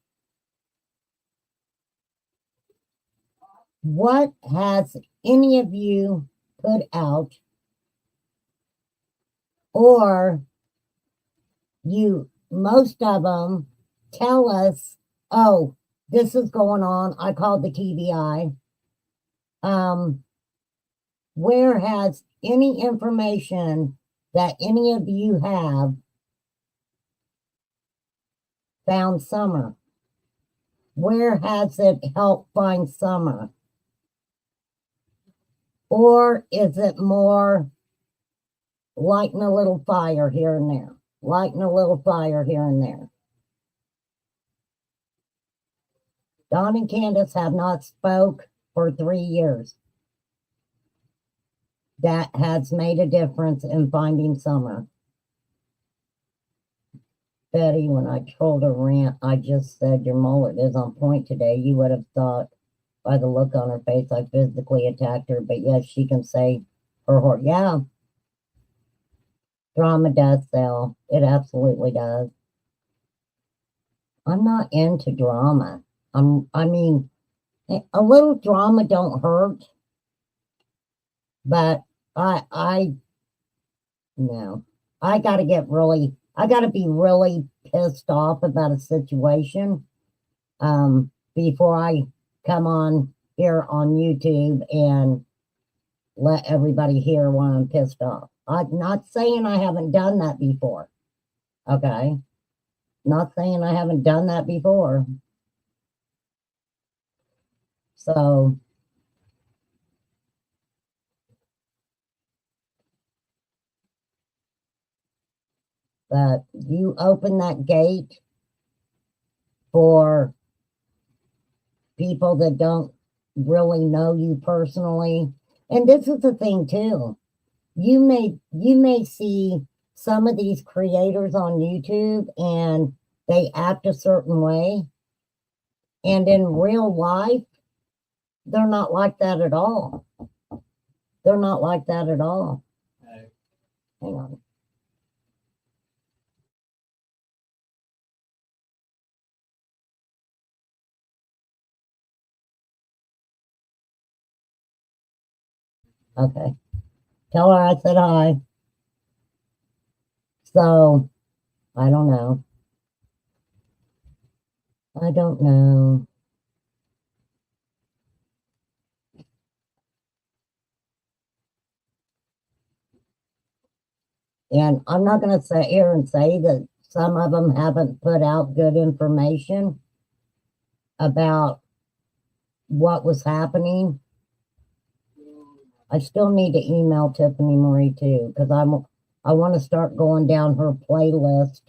what has any of you put out, or most of them tell us, oh, this is going on. I called the TBI. Where has any information that any of you have found Summer? Where has it helped find Summer? Or is it more lighting a little fire here and there? Lighting a little fire here and there. Don and Candace have not spoke for 3 years. That has made a difference in finding Summer. Betty, when I trolled her rant, I just said your mullet is on point today. You would have thought by the look on her face I physically attacked her, but yes, she can say her yeah. Drama does sell. It absolutely does. I'm not into drama. I mean, a little drama don't hurt, but no. I gotta be really pissed off about a situation before I come on here on YouTube and let everybody hear why I'm pissed off. I'm not saying I haven't done that before. Okay? Not saying I haven't done that before. So, but you open that gate for people that don't really know you personally. And this is the thing too. You may see some of these creators on YouTube and they act a certain way. And in real life, they're not like that at all. They're not like that at all. Hang on. Okay. Tell her I said hi. So, I don't know. I don't know. And I'm not going to sit here and say that some of them haven't put out good information about what was happening. I still need to email Tiffany Marie too, because I want to start going down her playlist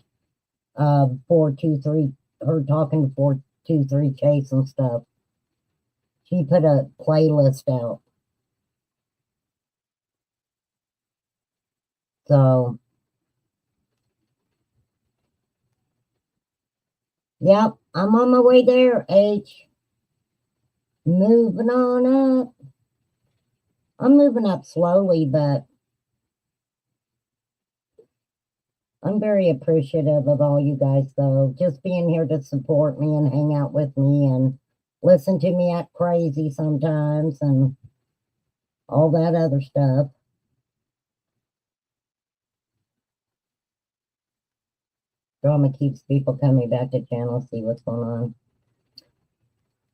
of 423, her talking to 423 Chase and stuff. She put a playlist out. So, yep, I'm on my way there, H. Moving on up. I'm moving up slowly, but I'm very appreciative of all you guys, though. Just being here to support me and hang out with me and listen to me act crazy sometimes and all that other stuff. Drama keeps people coming back to channel, see what's going on.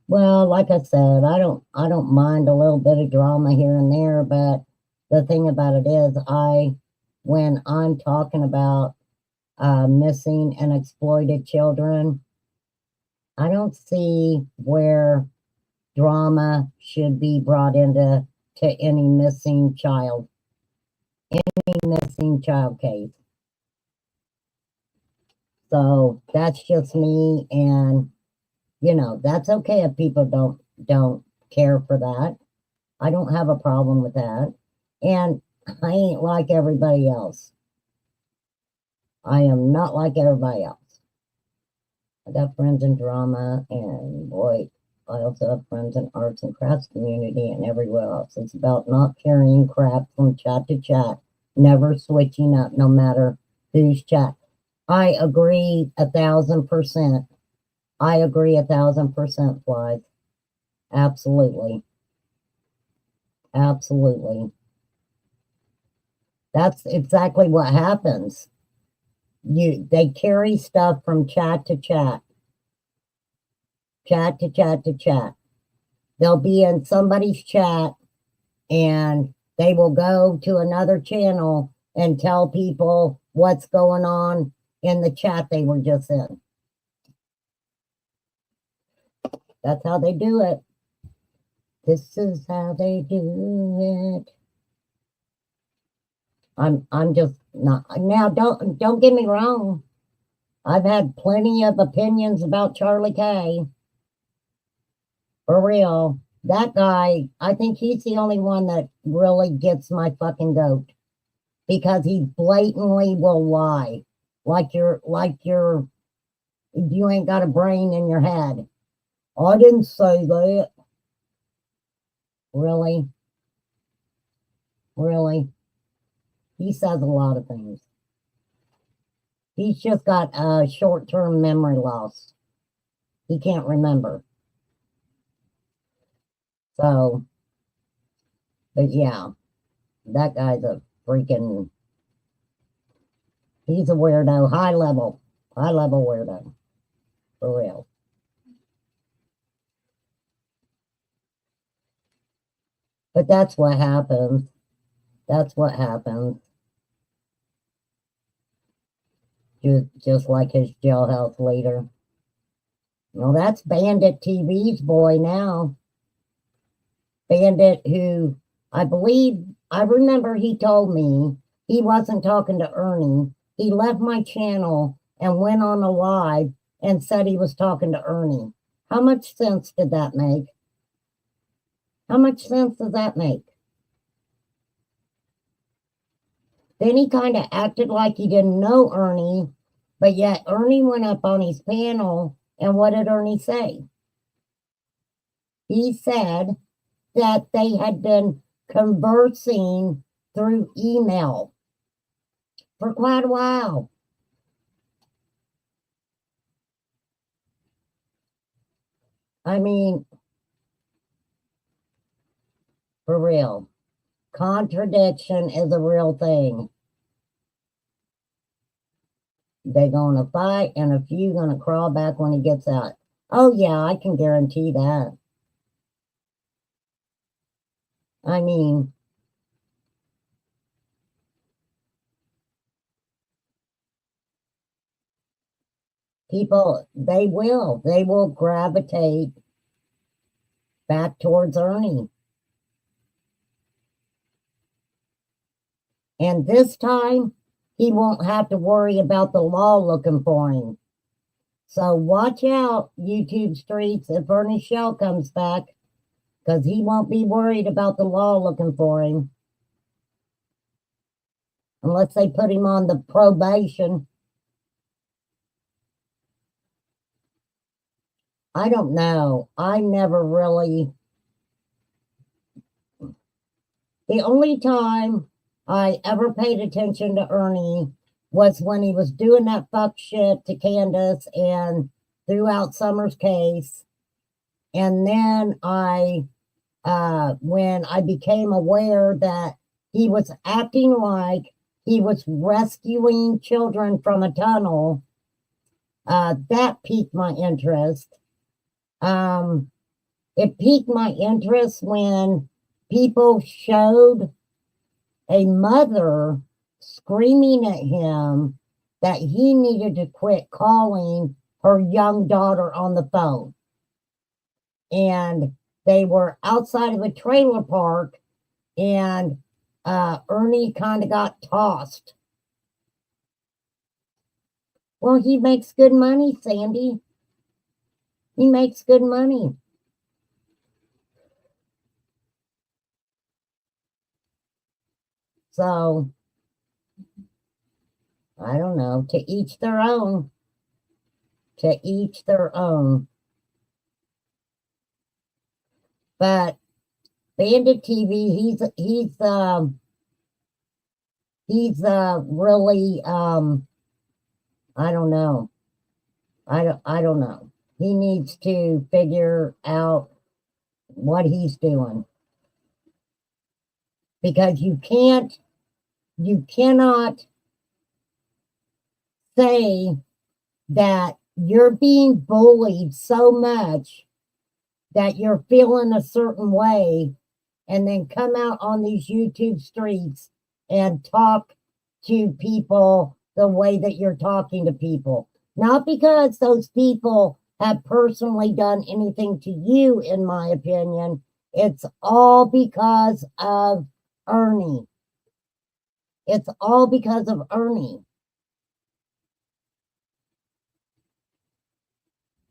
Well, like I said, I don't mind a little bit of drama here and there, but the thing about it is when I'm talking about missing and exploited children, I don't see where drama should be brought into any missing child case. So that's just me, and that's okay if people don't care for that. I don't have a problem with that. And I ain't like everybody else. I am not like everybody else. I got friends in drama, and boy, I also have friends in arts and crafts community and everywhere else. It's about not carrying crap from chat to chat, never switching up no matter who's chat. I agree 1,000%. I agree 1,000%, Flies. Absolutely. Absolutely. That's exactly what happens. They carry stuff from chat to chat. Chat to chat to chat. They'll be in somebody's chat and they will go to another channel and tell people what's going on in the chat they were just in. That's how they do it. This is how they do it. I'm just not now. Don't get me wrong. I've had plenty of opinions about Charlie K. For real. That guy, I think he's the only one that really gets my fucking goat. Because he blatantly will lie. Like you ain't got a brain in your head. I didn't say that. Really? Really? He says a lot of things. He's just got a short-term memory loss. He can't remember. So, but yeah, that guy's a freaking, he's a weirdo, high level weirdo, for real. But that's what happens. That's what happens. Just like his jailhouse leader. Well, that's Bandit TV's boy now. Bandit, who I remember he told me he wasn't talking to Ernie. He left my channel and went on a live and said he was talking to Ernie. How much sense did that make? How much sense does that make? Then he kind of acted like he didn't know Ernie, but yet Ernie went up on his panel, and what did Ernie say? He said that they had been conversing through email for quite a while. I mean, for real. Contradiction is a real thing. They're going to fight, and a few going to crawl back when he gets out. Oh, yeah, I can guarantee that. I mean, people, they will gravitate back towards Ernie. And this time, he won't have to worry about the law looking for him. So watch out, YouTube streets, if Ernie Shell comes back, because he won't be worried about the law looking for him. Unless they put him on the probation. I don't know. I never really The only time I ever paid attention to Ernie was when he was doing that fuck shit to Candace and throughout Summer's case. And then when I became aware that he was acting like he was rescuing children from a tunnel, that piqued my interest. It piqued my interest when people showed a mother screaming at him that he needed to quit calling her young daughter on the phone. And they were outside of a trailer park, and Ernie kind of got tossed. Well, he makes good money, Sandy. He makes good money. So, I don't know. To each their own. To each their own. But Bandit TV, he's really I don't know. I don't know. He needs to figure out what he's doing. Because you cannot say that you're being bullied so much that you're feeling a certain way and then come out on these YouTube streets and talk to people the way that you're talking to people. Not because those people have personally done anything to you, in my opinion. It's all because of Ernie. It's all because of Ernie.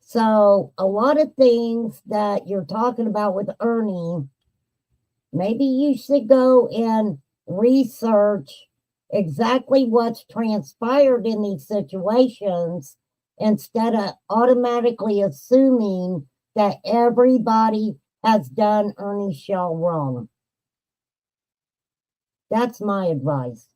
So a lot of things that you're talking about with Ernie, maybe you should go and research exactly what's transpired in these situations instead of automatically assuming that everybody has done Ernie Shell wrong. That's my advice.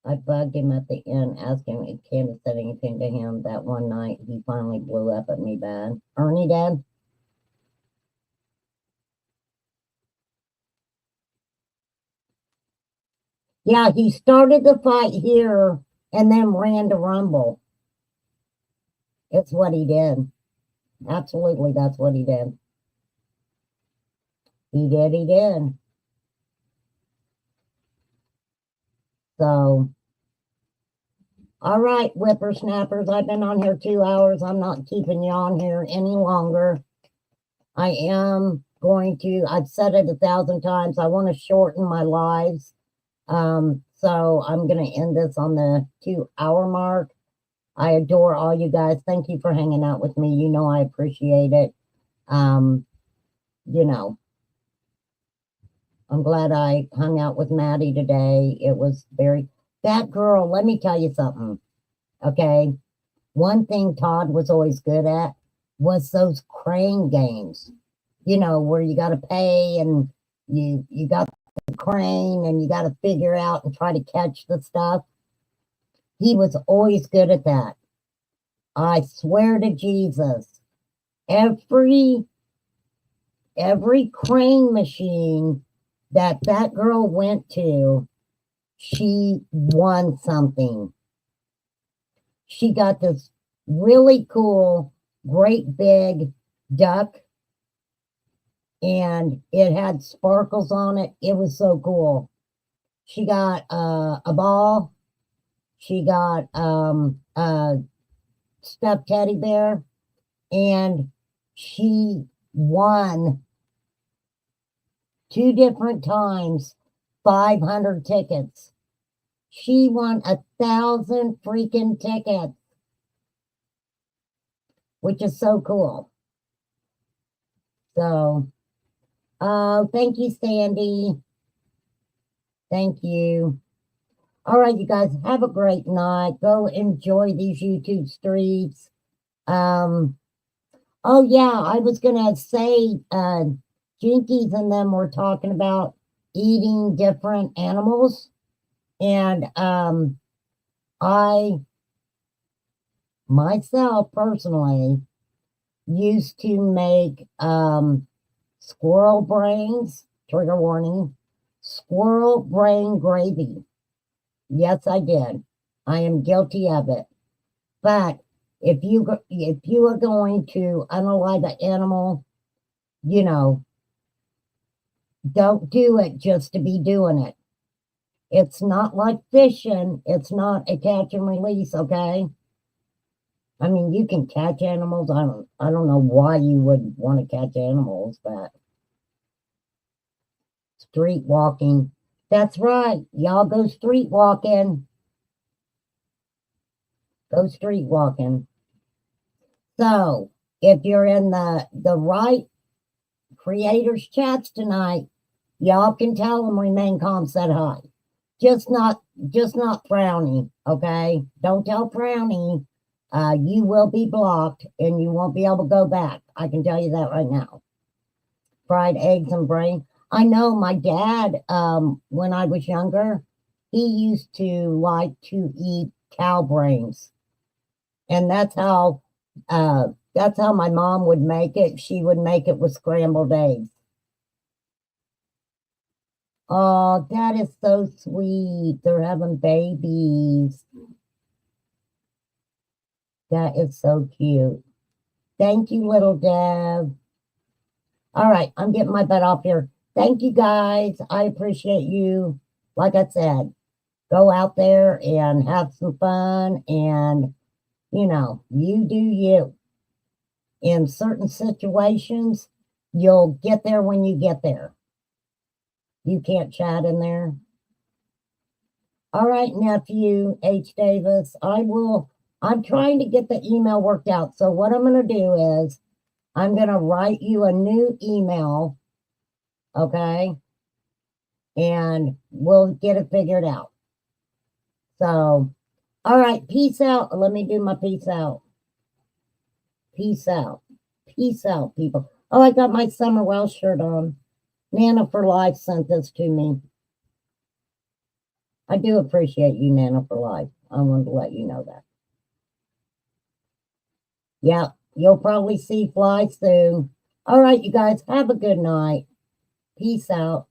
I bugged him at the end, asking if Candace said anything to him that one night. He finally blew up at me bad. Ernie did? Yeah, he started the fight here and then ran to Rumble. It's what he did. Absolutely, that's what he did. He did. So, all right, whippersnappers, I've been on here 2 hours. I'm not keeping you on here any longer. I am going to, I've said it 1,000 times, I want to shorten my lives. So I'm going to end this on the 2-hour mark. I adore all you guys. Thank you for hanging out with me. You know I appreciate it. You know, I'm glad I hung out with Maddie today. It was that girl, let me tell you something. Okay. One thing Todd was always good at was those crane games. You know, where you got to pay and you got the crane and you got to figure out and try to catch the stuff. He was always good at that. I swear to Jesus, every crane machine that girl went to, she won something. She got this really cool, great big duck, and it had sparkles on it. It was so cool. She got a ball. She got a stuffed teddy bear, and she won 2 different times 500 tickets. She won 1,000 freaking tickets, which is so cool. So, thank you, Sandy. Thank you. All right, you guys, have a great night. Go enjoy these YouTube streets. All Oh yeah, I was gonna say Jinkies and them were talking about eating different animals. And I myself personally used to make squirrel brains, trigger warning, squirrel brain gravy. Yes, I did. I am guilty of it. But if you are going to unalive an animal, you know, don't do it just to be doing it. It's not like fishing. It's not a catch and release, okay? I mean, you can catch animals. I don't know why you would want to catch animals, but street walking. That's right. Y'all go street walking. Go street walking. So, if you're in the right creators chats tonight, y'all can tell them remain calm, said hi. Just not Frowny, okay? Don't tell Frowny. You will be blocked and you won't be able to go back. I can tell you that right now. Fried eggs and brain. I know my dad, when I was younger, he used to like to eat cow brains. And that's how my mom would make it. She would make it with scrambled eggs. Oh, that is so sweet. They're having babies. That is so cute. Thank you, little Dev. All right, I'm getting my butt off here. Thank you, guys. I appreciate you. Like I said, go out there and have some fun. And, you know, you do you. In certain situations, you'll get there when you get there. You can't chat in there. All right, nephew H. Davis, I'm trying to get the email worked out. So what I'm going to do is I'm going to write you a new email, okay? And we'll get it figured out. So, all right, peace out. Let me do my peace out. Peace out. Peace out, people. Oh, I got my Summer Welsh shirt on. Nana for Life sent this to me. I do appreciate you, Nana for Life. I wanted to let you know that. Yeah, you'll probably see Fly soon. All right, you guys, have a good night. Peace out.